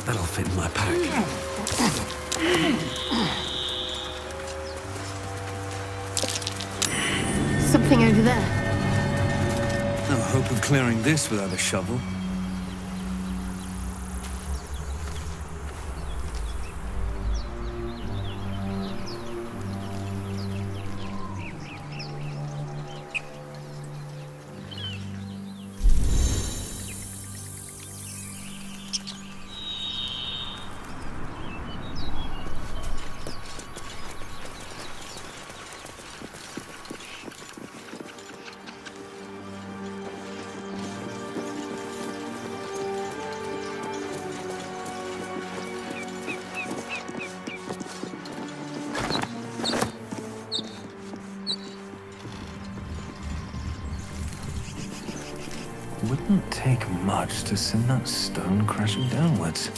That'll fit in my pack. Something over there. No hope of clearing this without a shovel. Wouldn't take much to send that stone crashing downwards.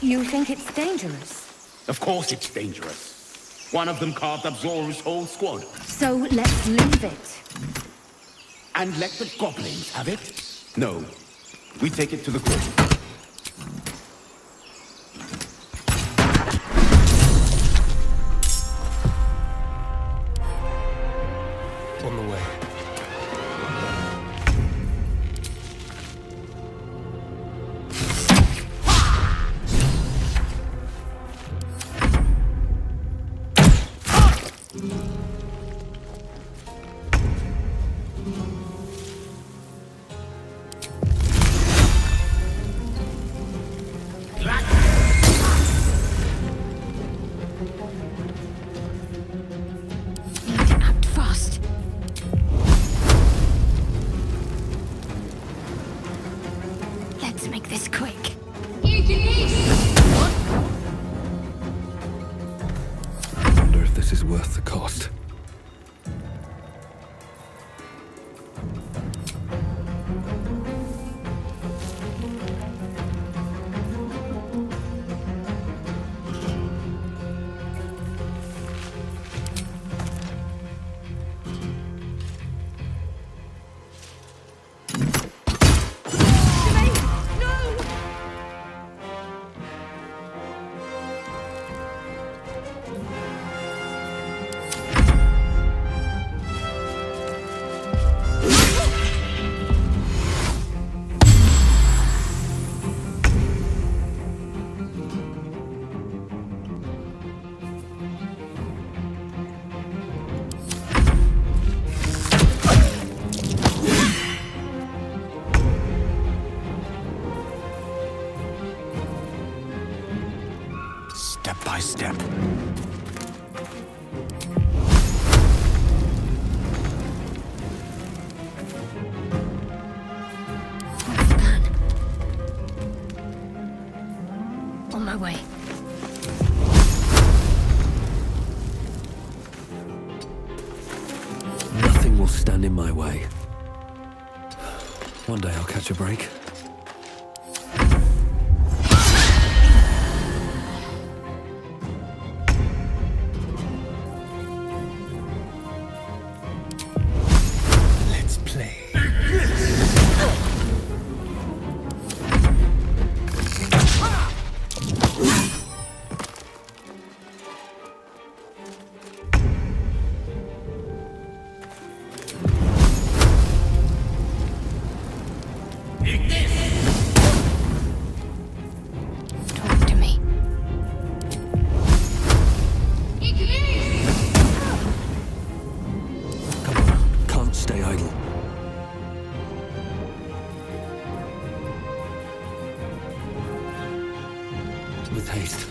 You think it's dangerous? Of course it's dangerous. One of them carved up Zora's whole squad. So let's leave it. And let the goblins have it? No. We take it to the court. On the way. Worth the cost. Step by step. What's the plan? On my way. Nothing will stand in my way. One day I'll catch a break. Let's play. Talk to me. Come on, can't stay idle. With haste.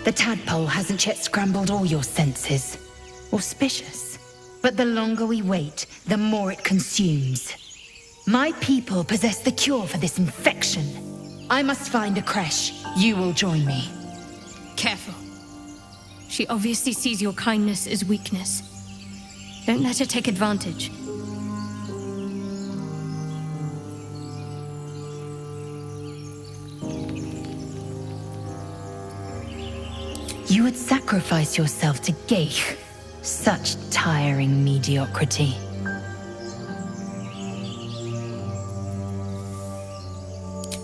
The tadpole hasn't yet scrambled all your senses. Auspicious. But the longer we wait, the more it consumes. My people possess the cure for this infection. I must find a creche. You will join me. Careful. She obviously sees your kindness as weakness. Don't let her take advantage. You would sacrifice yourself to Geich. Such tiring mediocrity.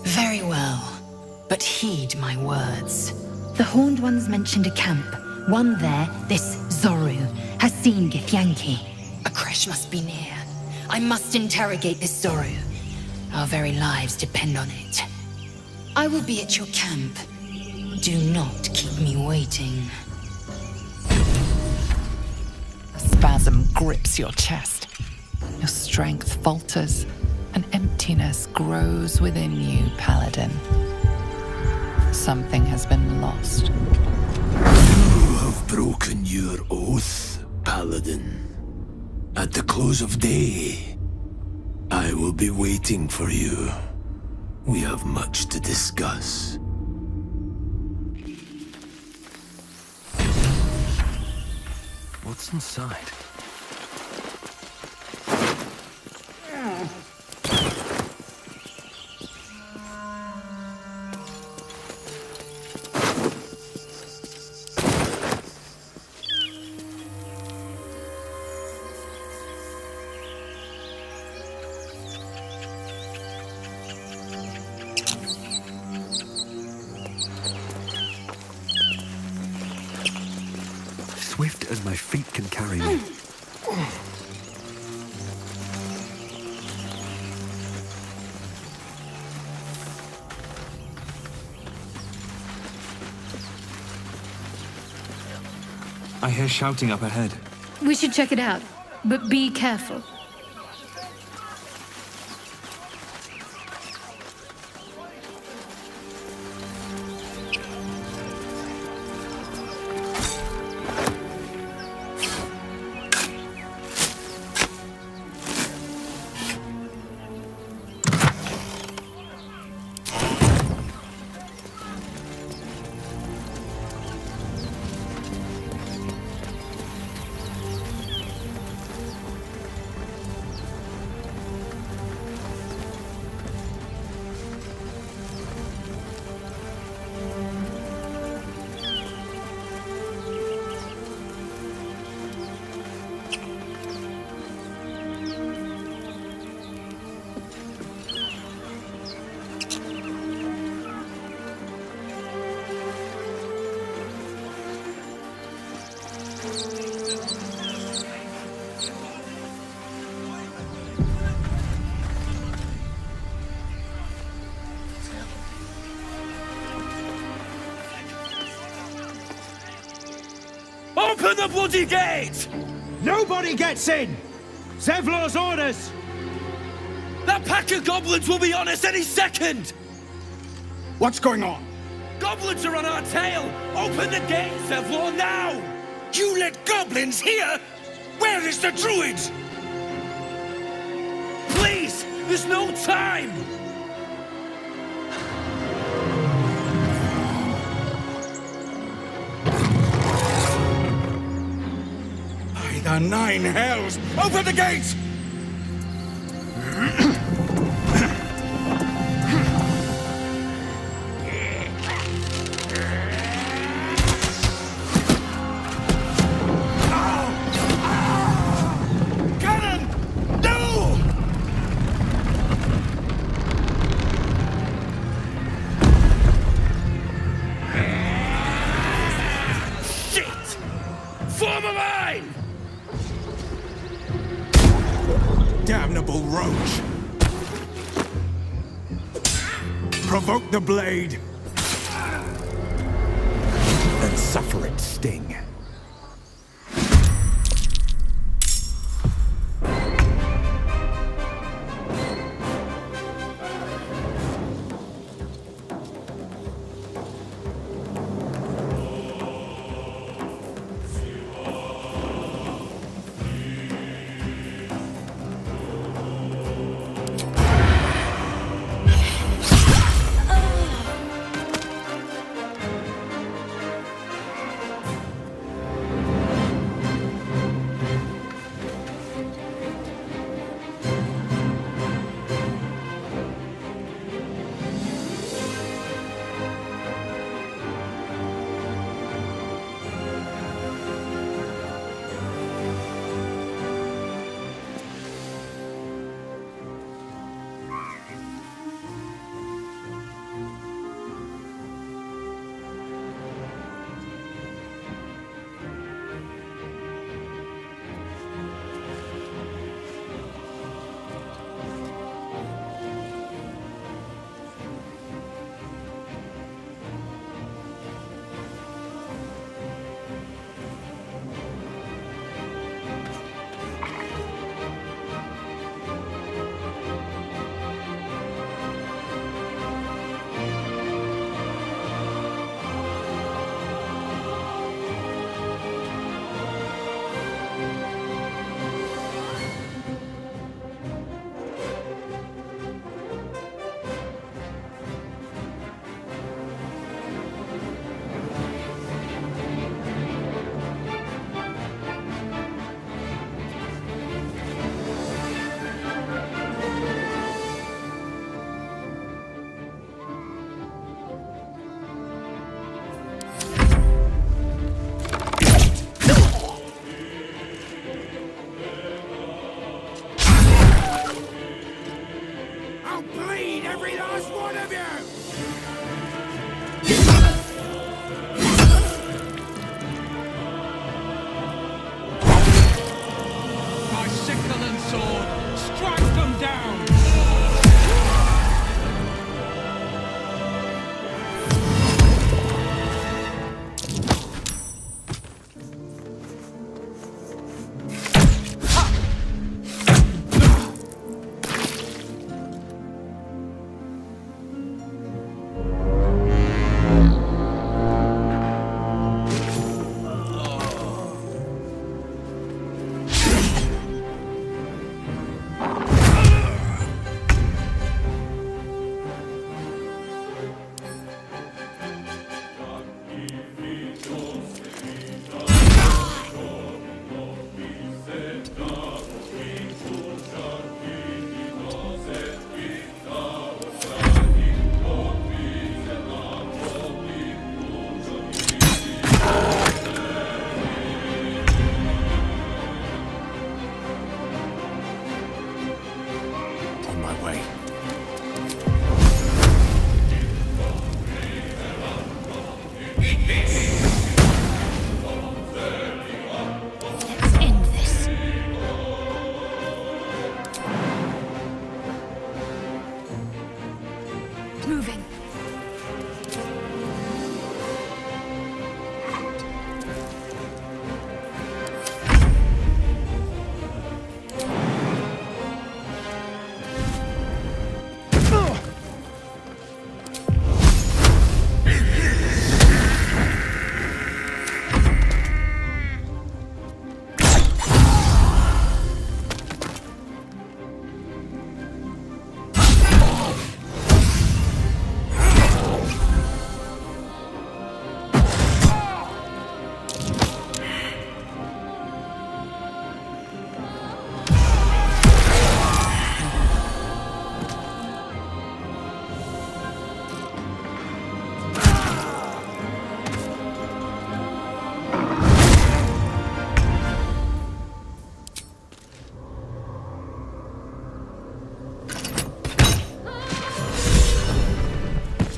Very well, but heed my words. The Horned Ones mentioned a camp. One there, this Zoru, has seen Githyanki. A creche must be near. I must interrogate this Zoru. Our very lives depend on it. I will be at your camp. Do not keep me waiting. A spasm grips your chest. Your strength falters. An emptiness grows within you, Paladin. Something has been lost. You have broken your oath, Paladin. At the close of day, I will be waiting for you. We have much to discuss. What's inside? Swift as my feet can carry me. I hear shouting up ahead. We should check it out, but be careful. Open the bloody gate! Nobody gets in! Zevlor's orders! That pack of goblins will be on us any second! What's going on? Goblins are on our tail! Open the gate, Zevlor, now! You let goblins here? Where is the druid? Please! There's no time! By the nine hells! Open the gate! Form a line! Damnable roach! Provoke the blade! And suffer its sting.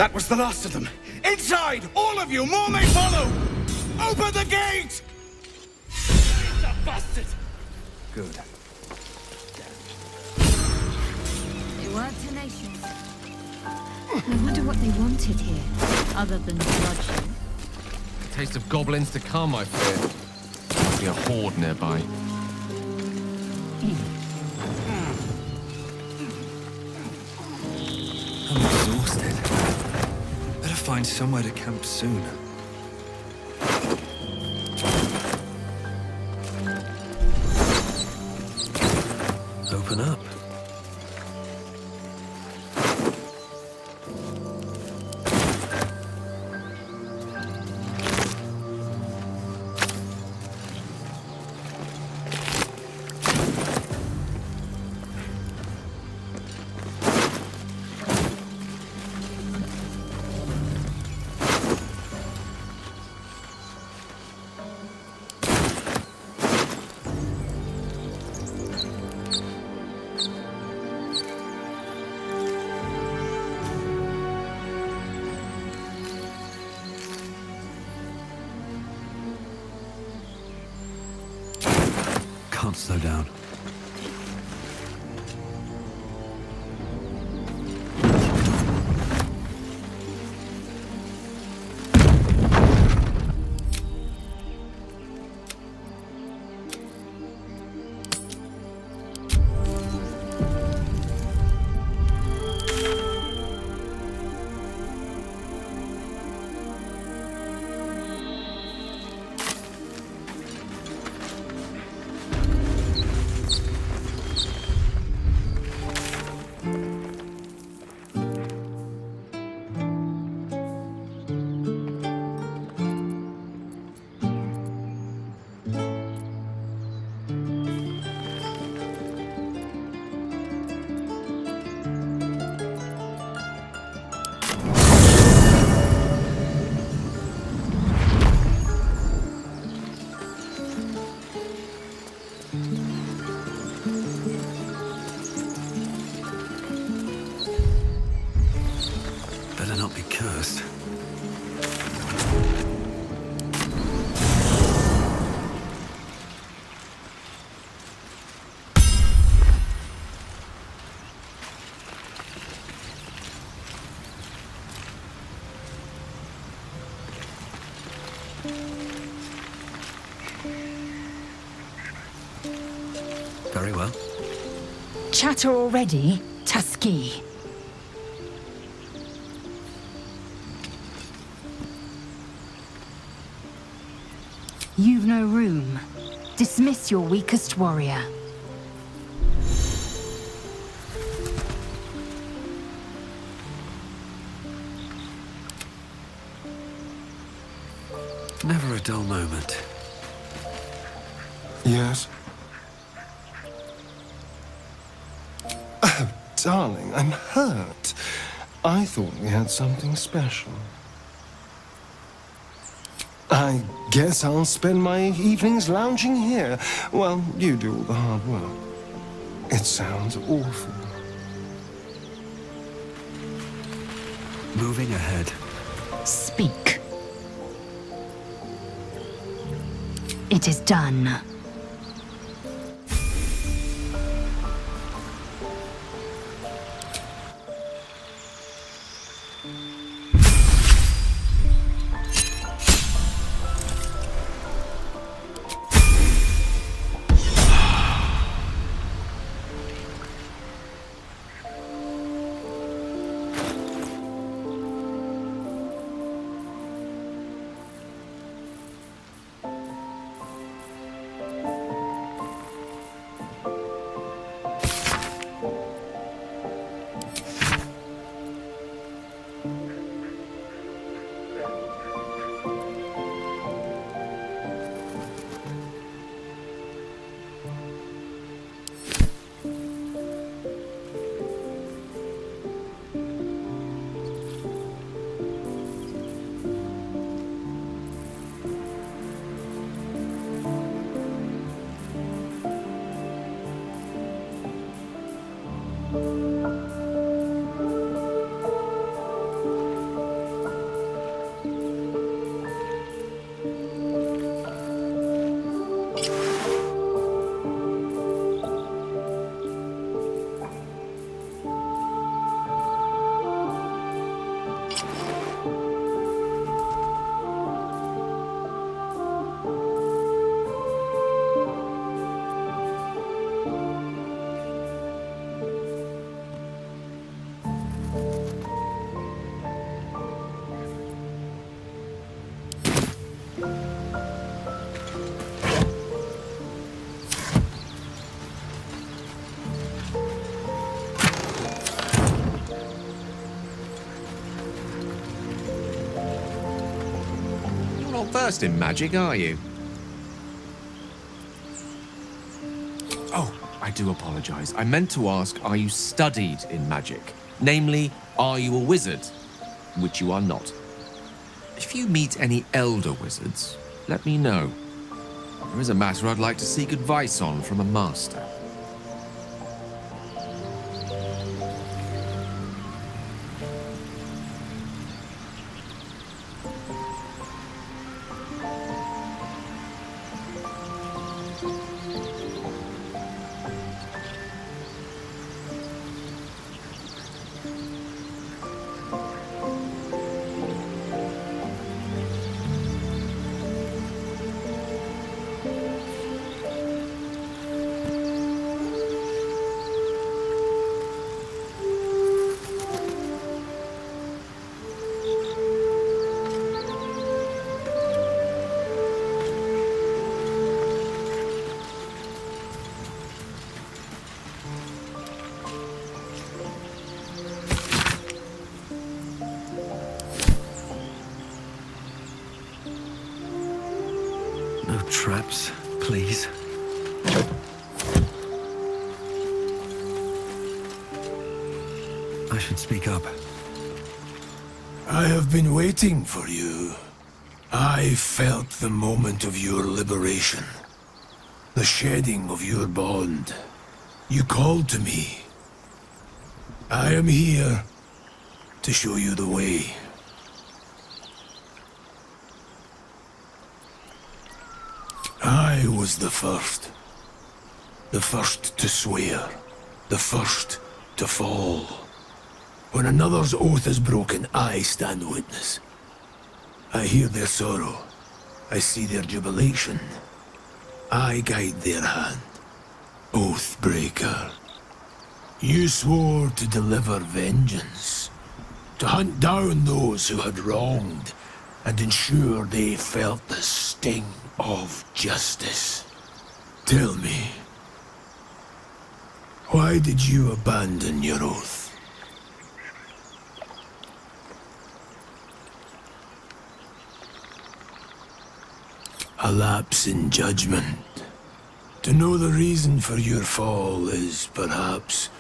That was the last of them. Inside! All of you! More may follow! Open the gate! It's a bastard! Good. They weren't tenacious. I wonder what they wanted here, other than bloodshed. Taste of goblins to come, I fear. Must be a horde nearby. I'm exhausted. Better find somewhere to camp soon. Open up. Can't slow down. Better not be cursed. Very well. Chatter already, Tuskegee. You've no room. Dismiss your weakest warrior. Never a dull moment. Yes? Oh, darling, I'm hurt. I thought we had something special. I guess I'll spend my evenings lounging here while you do all the hard work. It sounds awful. Moving ahead. Speak. It is done. not versed in magic, are you? Oh, I do apologize. I meant to ask, are you studied in magic? Namely, are you a wizard? Which you are not. If you meet any elder wizards, let me know. There is a matter I'd like to seek advice on from a master. No traps, please. I should speak up. I have been waiting for you. I felt the moment of your liberation. The shedding of your bond. You called to me. I am here to show you the way. I was the first. The first to swear. The first to fall. When another's oath is broken, I stand witness. I hear their sorrow. I see their jubilation. I guide their hand. Oathbreaker. You swore to deliver vengeance. To hunt down those who had wronged and ensure they felt the sting of justice. Tell me, why did you abandon your oath? A lapse in judgment. To know the reason for your fall is, perhaps,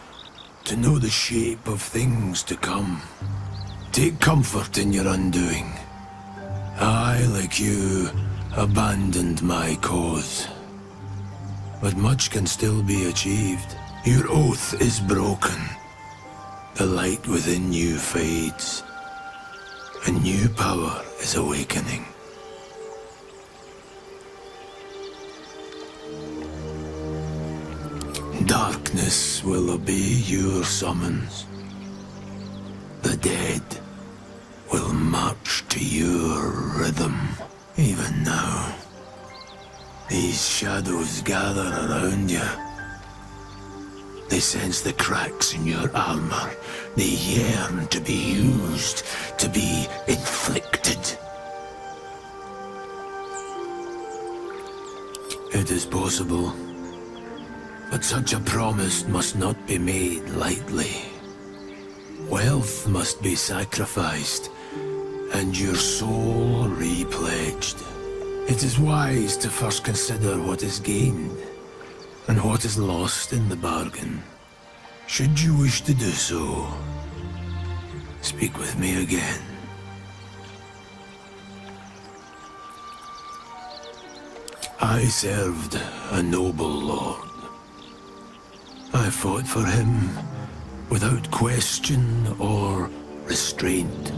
to know the shape of things to come. Take comfort in your undoing. I, like you, abandoned my cause. But much can still be achieved. Your oath is broken. The light within you fades. A new power is awakening. Darkness will obey your summons. The dead will march to your rhythm. Even now, these shadows gather around you. They sense the cracks in your armor. They yearn to be used, to be inflicted. It is possible. But such a promise must not be made lightly. Wealth must be sacrificed, and your soul repledged. It is wise to first consider what is gained, and what is lost in the bargain. Should you wish to do so, speak with me again. I served a noble lord. I fought for him without question or restraint.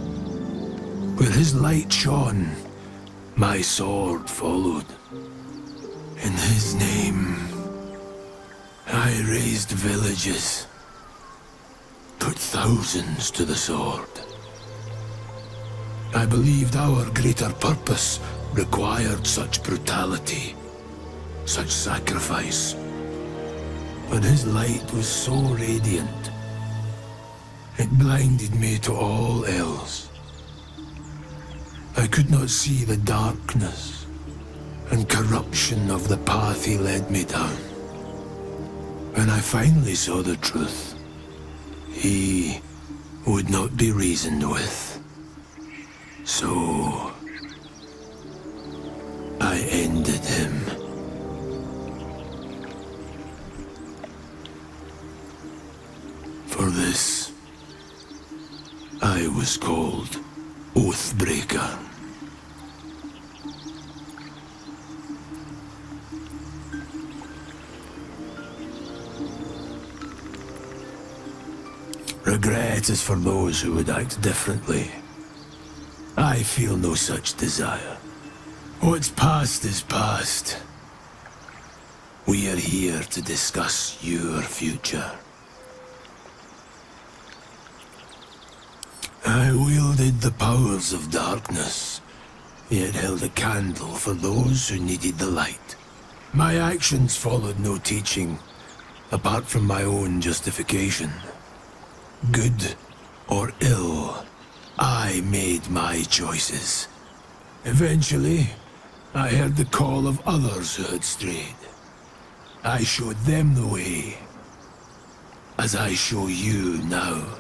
Where his light shone, my sword followed. In his name, I raised villages, put thousands to the sword. I believed our greater purpose required such brutality, such sacrifice. But his light was so radiant, it blinded me to all else. I could not see the darkness and corruption of the path he led me down. When I finally saw the truth, he would not be reasoned with. So was called Oathbreaker. Regret is for those who would act differently. I feel no such desire. What's past is past. We are here to discuss your future. I wielded the powers of darkness, yet held a candle for those who needed the light. My actions followed no teaching, apart from my own justification. Good or ill, I made my choices. Eventually, I heard the call of others who had strayed. I showed them the way, as I show you now.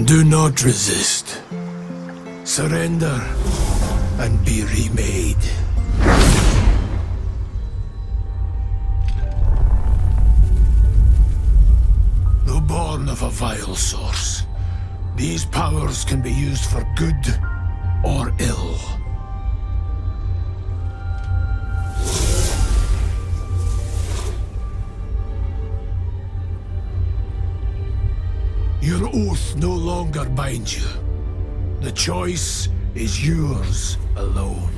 Do not resist. Surrender and be remade. Though born of a vile source, these powers can be used for good or ill. Your oath no longer binds you. The choice is yours alone.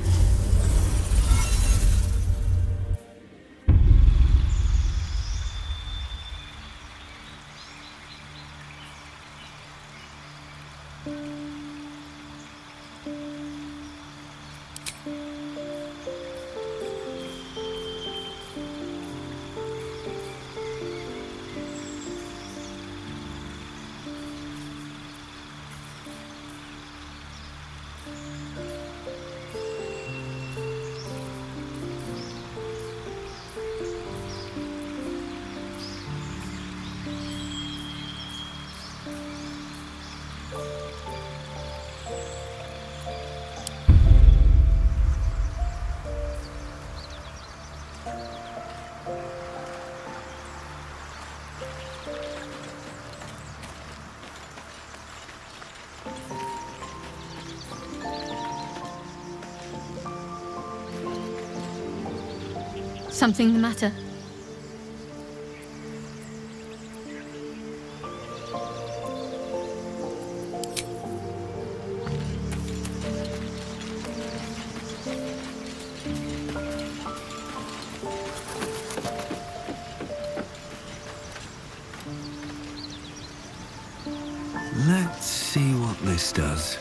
Something the matter? Let's see what this does.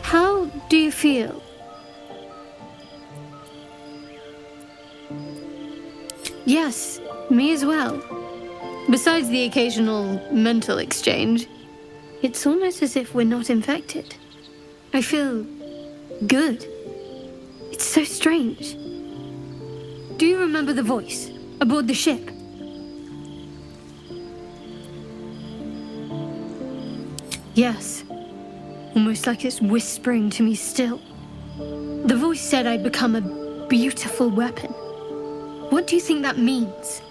How do you feel? Yes, me as well. Besides the occasional mental exchange, It's almost as if we're not infected. I feel good. It's so strange. Do you remember the voice aboard the ship? Yes. Almost like it's whispering to me still. The voice said I'd become a beautiful weapon. What do you think that means?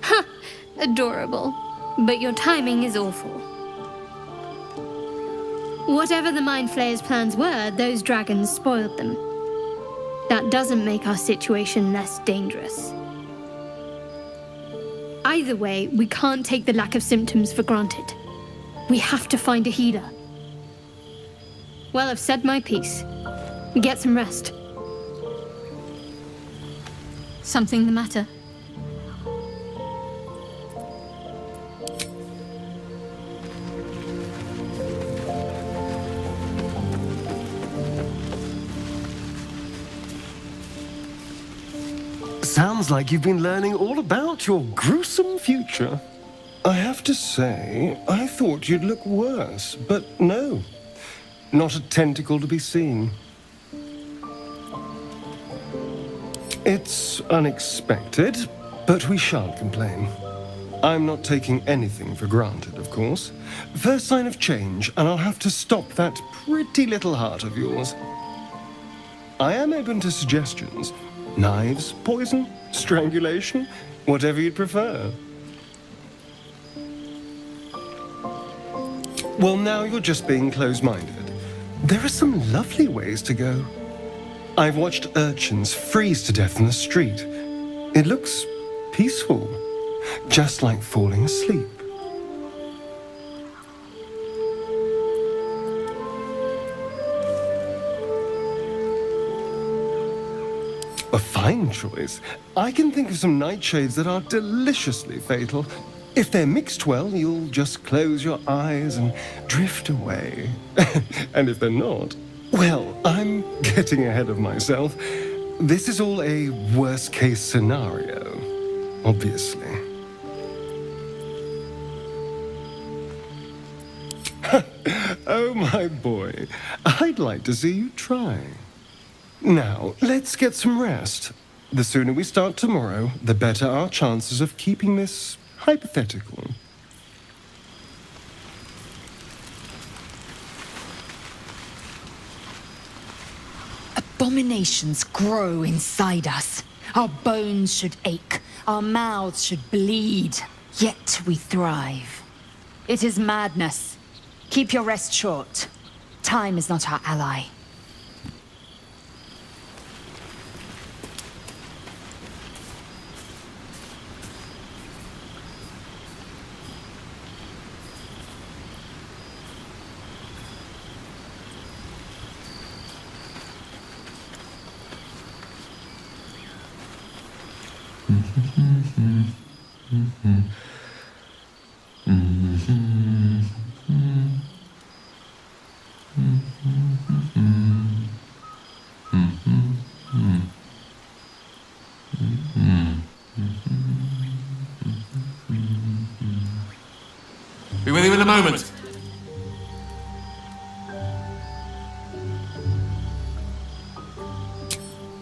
Ha! Adorable. But your timing is awful. Whatever the Mind Flayer's plans were, those dragons spoiled them. That doesn't make our situation less dangerous. Either way, we can't take the lack of symptoms for granted. We have to find a healer. Well, I've said my piece. Get some rest. Something the matter? Sounds like you've been learning all about your gruesome future. I have to say, I thought you'd look worse, but no. Not a tentacle to be seen. It's unexpected, but we shan't complain. I'm not taking anything for granted, of course. First sign of change, and I'll have to stop that pretty little heart of yours. I am open to suggestions. Knives, poison, strangulation, whatever you'd prefer. Well, now you're just being close-minded. There are some lovely ways to go. I've watched urchins freeze to death in the street. It looks peaceful, just like falling asleep. A fine choice. I can think of some nightshades that are deliciously fatal. If they're mixed well, you'll just close your eyes and drift away. And if they're not, well, I'm getting ahead of myself. This is all a worst-case scenario, obviously. Oh, my boy. I'd like to see you try. Now, let's get some rest. The sooner we start tomorrow, the better our chances of keeping this hypothetical. Abominations grow inside us. Our bones should ache, our mouths should bleed, yet we thrive. It is madness. Keep your rest short. Time is not our ally. Be with you in a moment.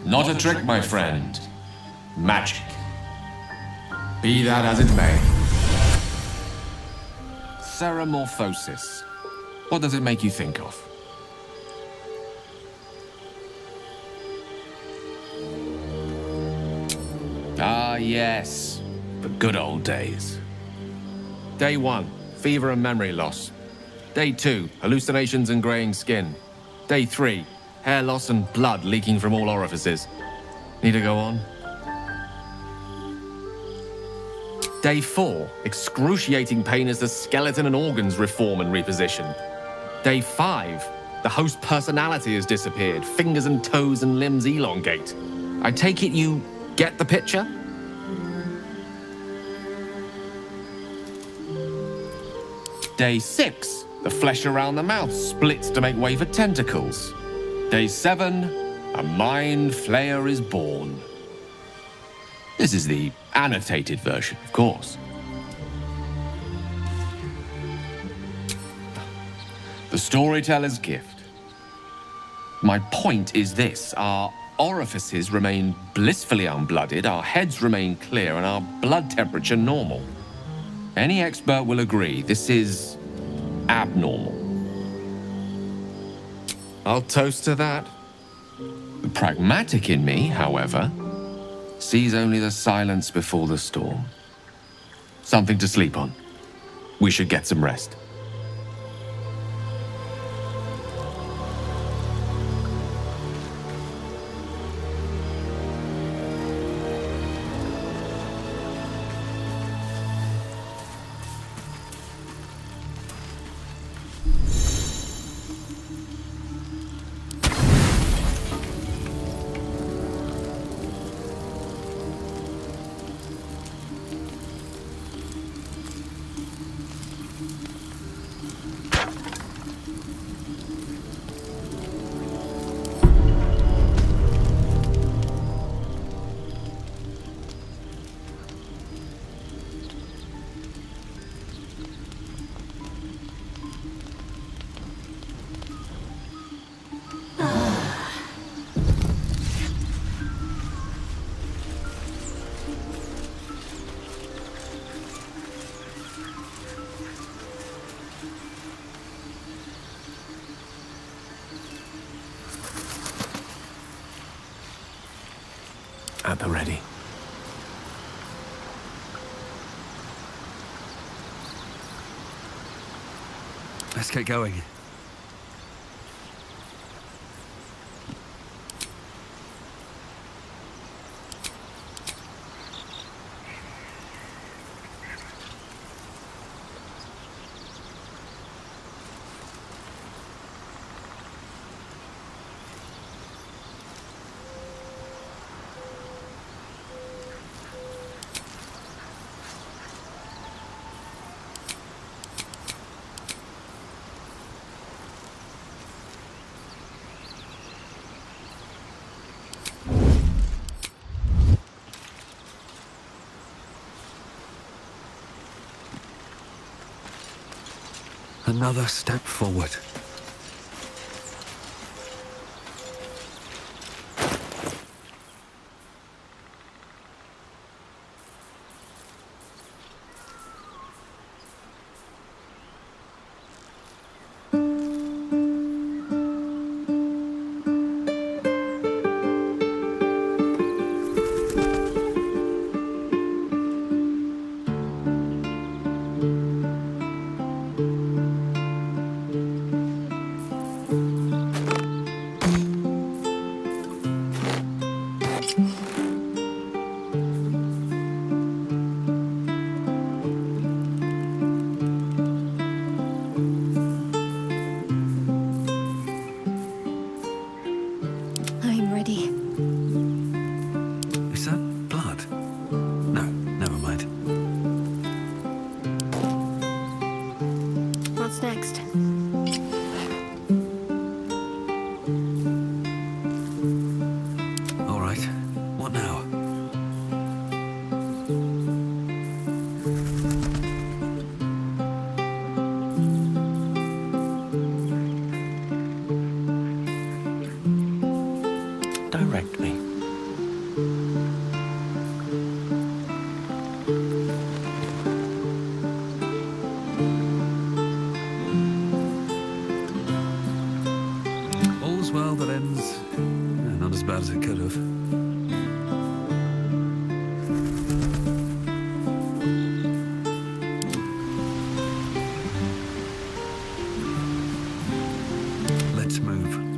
Not a trick, my friend. Magic. Be that as it may. Ceramorphosis. What does it make you think of? Ah, yes. The good old days. Day 1, fever and memory loss. Day 2, hallucinations and graying skin. Day 3, hair loss and blood leaking from all orifices. Need to go on? Day 4, excruciating pain as the skeleton and organs reform and reposition. Day 5, the host personality has disappeared. Fingers and toes and limbs elongate. I take it you get the picture? Day 6, the flesh around the mouth splits to make way for tentacles. Day 7, a mind flayer is born. This is the annotated version, of course. The storyteller's gift. My point is this: our orifices remain blissfully unblooded, our heads remain clear, and our blood temperature normal. Any expert will agree this is abnormal. I'll toast to that. The pragmatic in me, however, sees only the silence before the storm. Something to sleep on. We should get some rest. At the ready. Let's get going. Another step forward. I'm ready. Is that blood? No, never mind. What's next? All right. What now? Direct me. bad as it could have. Let's move.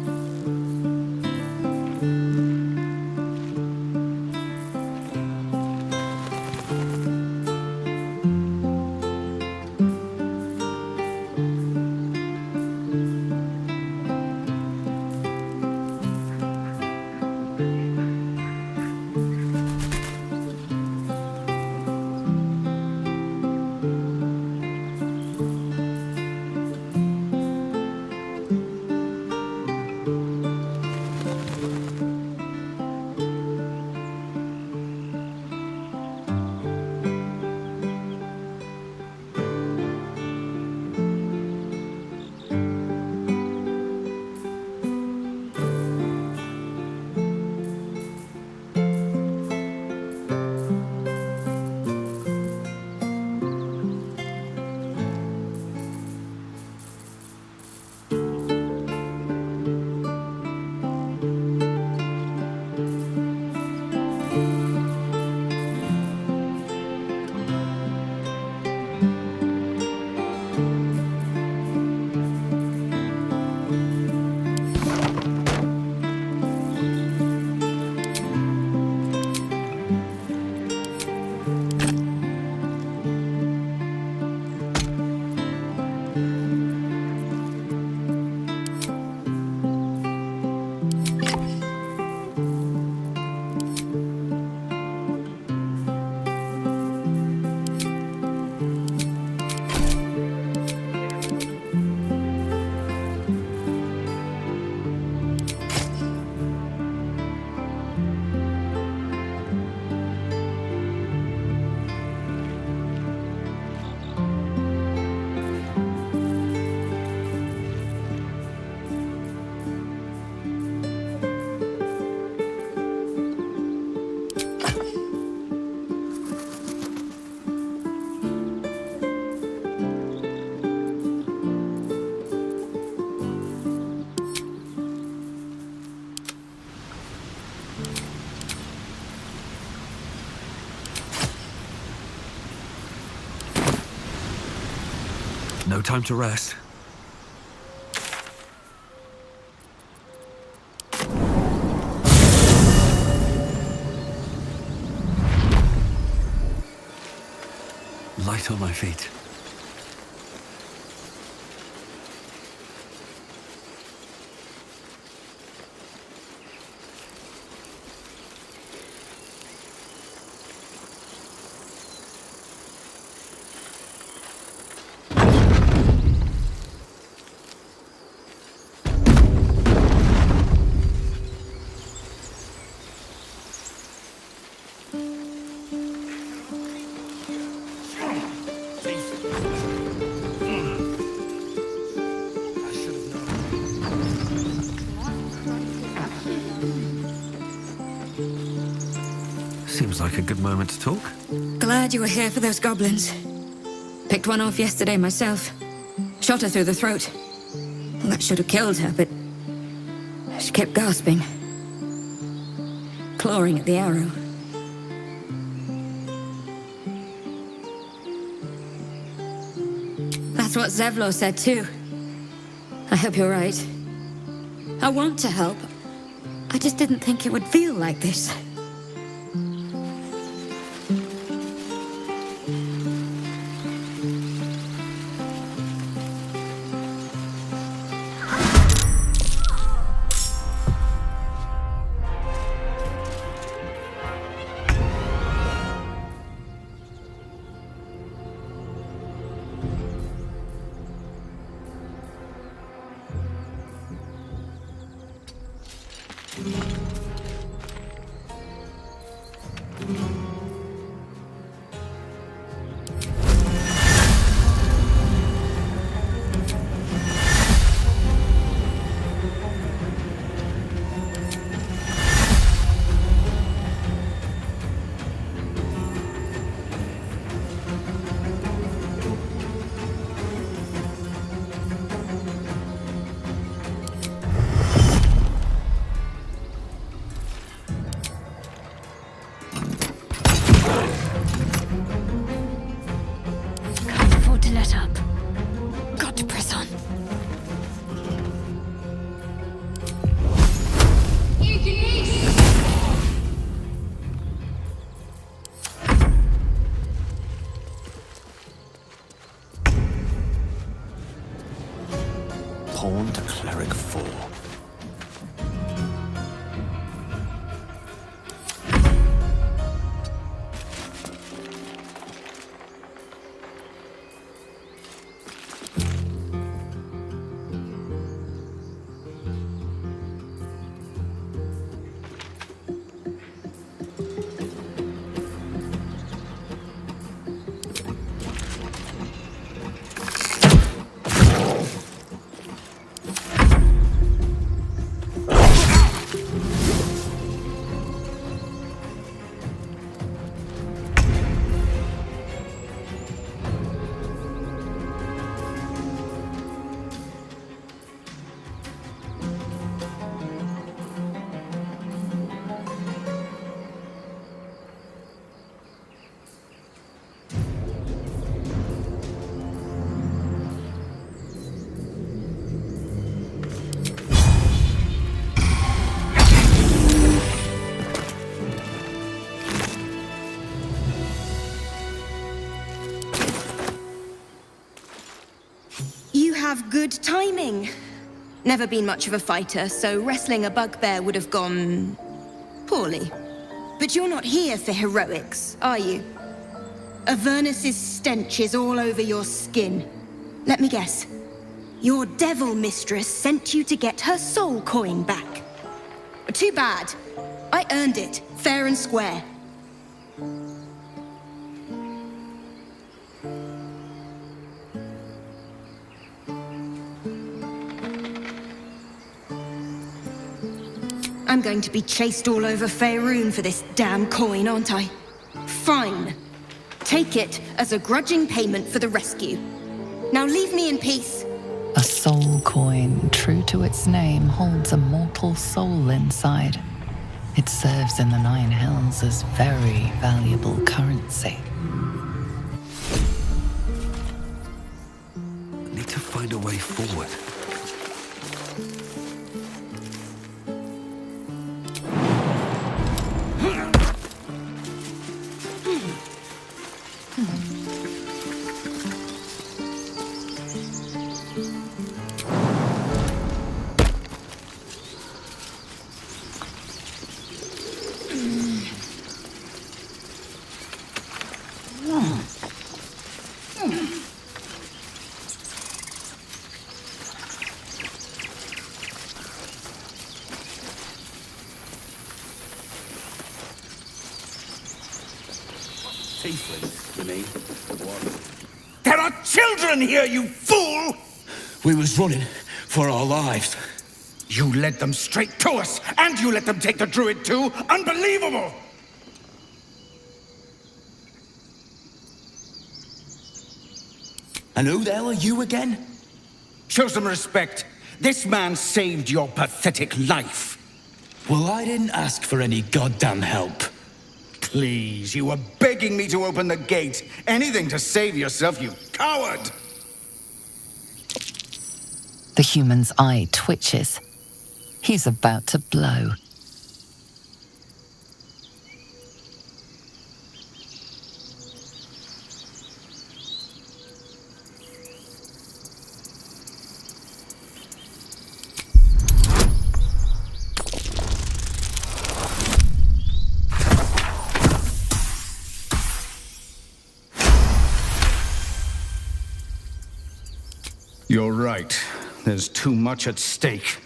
No time to rest. Light on my feet. Seems like a good moment to talk. Glad you were here for those goblins. Picked one off yesterday myself. Shot her through the throat. Well, that should have killed her, but she kept gasping. Clawing at the arrow. That's what Zevlor said too. I hope you're right. I want to help. I just didn't think it would feel like this. pawn to cleric 4. Have good timing. Never been much of a fighter, so wrestling a bugbear would have gone poorly. But you're not here for heroics, are you? Avernus's stench is all over your skin. Let me guess. Your devil mistress sent you to get her soul coin back. Too bad. I earned it, fair and square. I'm going to be chased all over Faerun for this damn coin, aren't I? Fine. Take it as a grudging payment for the rescue. Now leave me in peace. A soul coin, true to its name, holds a mortal soul inside. It serves in the Nine Hells as very valuable currency. I need to find a way forward. There are children here, you fool! We was running for our lives. You led them straight to us, and you let them take the druid too? Unbelievable! And who the hell are you again? Show some respect. This man saved your pathetic life. Well, I didn't ask for any goddamn help. Please, you were begging me to open the gate. Anything to save yourself, you coward! The human's eye twitches. He's about to blow. You're right. There's too much at stake.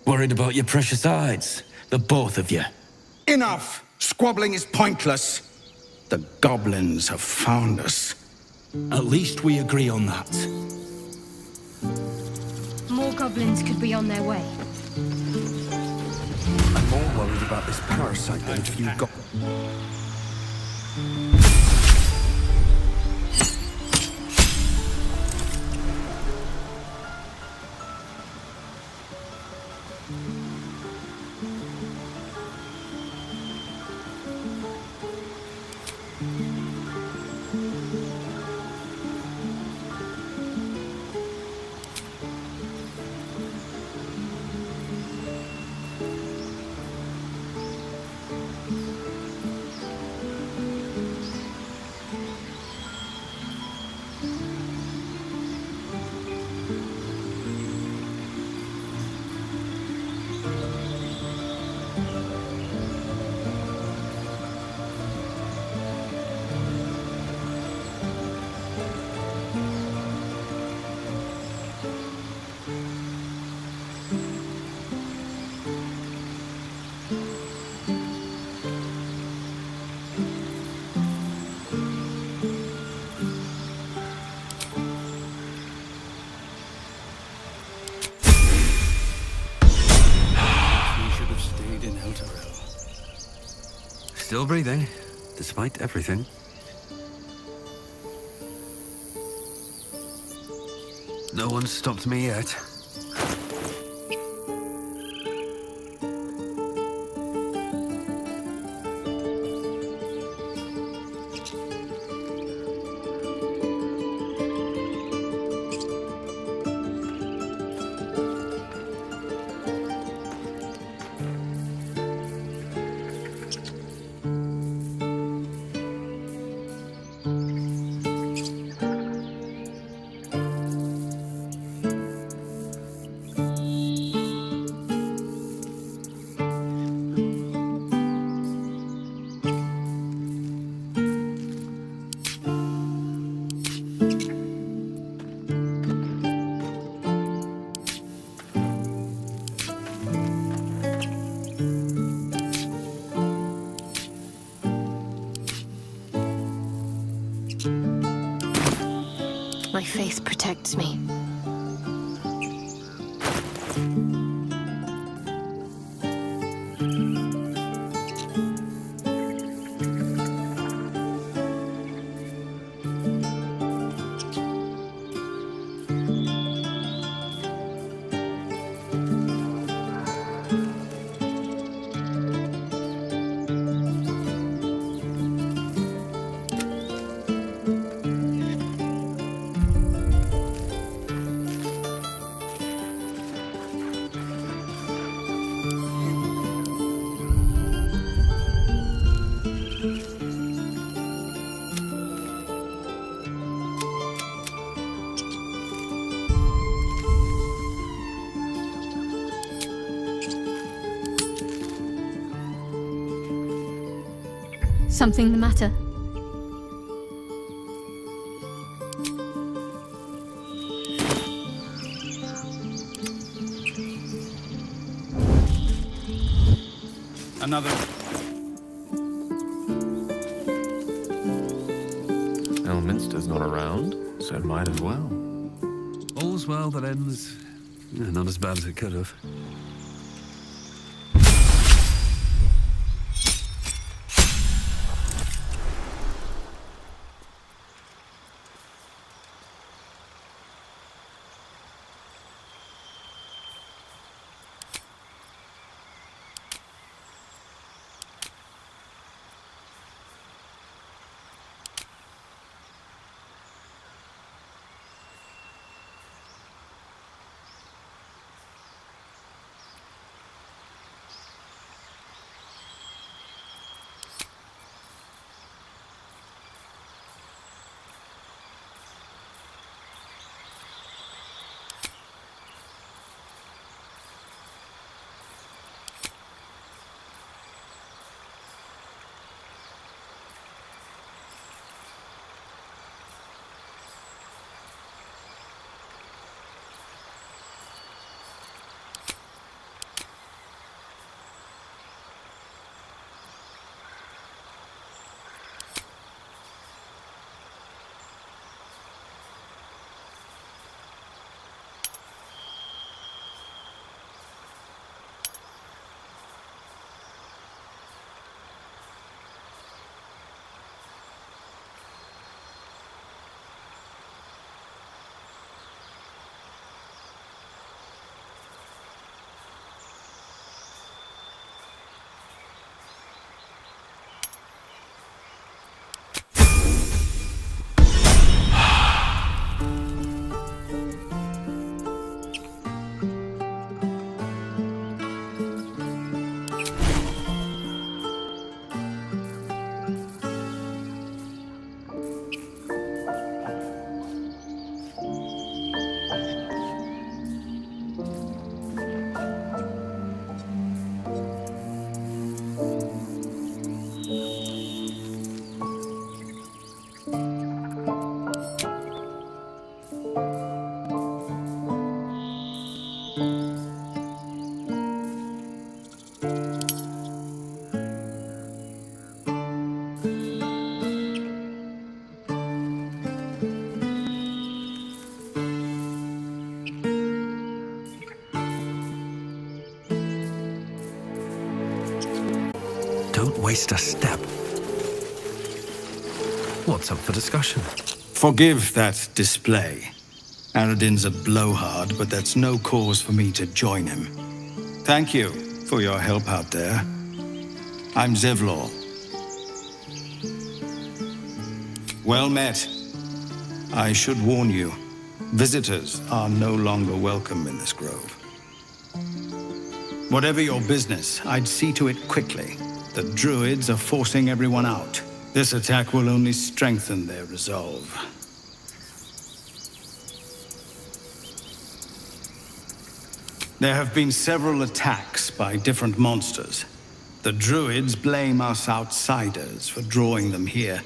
Worried about your precious hides, the both of you. Enough! Squabbling is pointless. The goblins have found us. At least we agree on that. More goblins could be on their way. I'm more worried about this parasite than a few Still breathing, despite everything. No one's stopped me yet. My faith protects me. Something the matter? Another. Elminster's not around, so it might as well. All's well that ends. Not as bad as it could have. Don't waste a step. What's up for discussion? Forgive that display. Aradin's a blowhard, but that's no cause for me to join him. Thank you for your help out there. I'm Zevlor. Well met. I should warn you, visitors are no longer welcome in this grove. Whatever your business, I'd see to it quickly. The druids are forcing everyone out. This attack will only strengthen their resolve. There have been several attacks by different monsters. The druids blame us outsiders for drawing them here.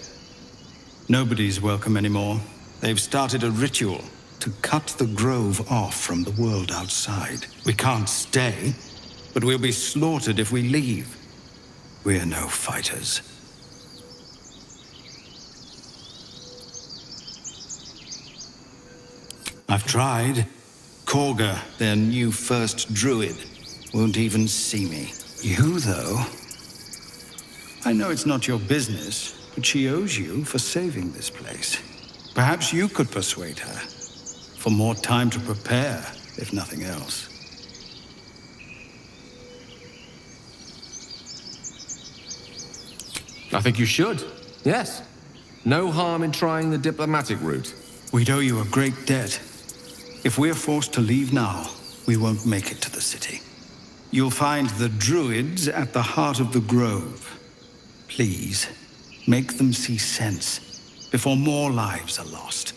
Nobody's welcome anymore. They've started a ritual to cut the grove off from the world outside. We can't stay, but we'll be slaughtered if we leave. We're no fighters. I've tried. Korga, their new first druid, won't even see me. You, though? I know it's not your business, but she owes you for saving this place. Perhaps you could persuade her. For more time to prepare, if nothing else. I think you should. Yes. No harm in trying the diplomatic route. We'd owe you a great debt. If we're forced to leave now, we won't make it to the city. You'll find the druids at the heart of the grove. Please, make them see sense before more lives are lost.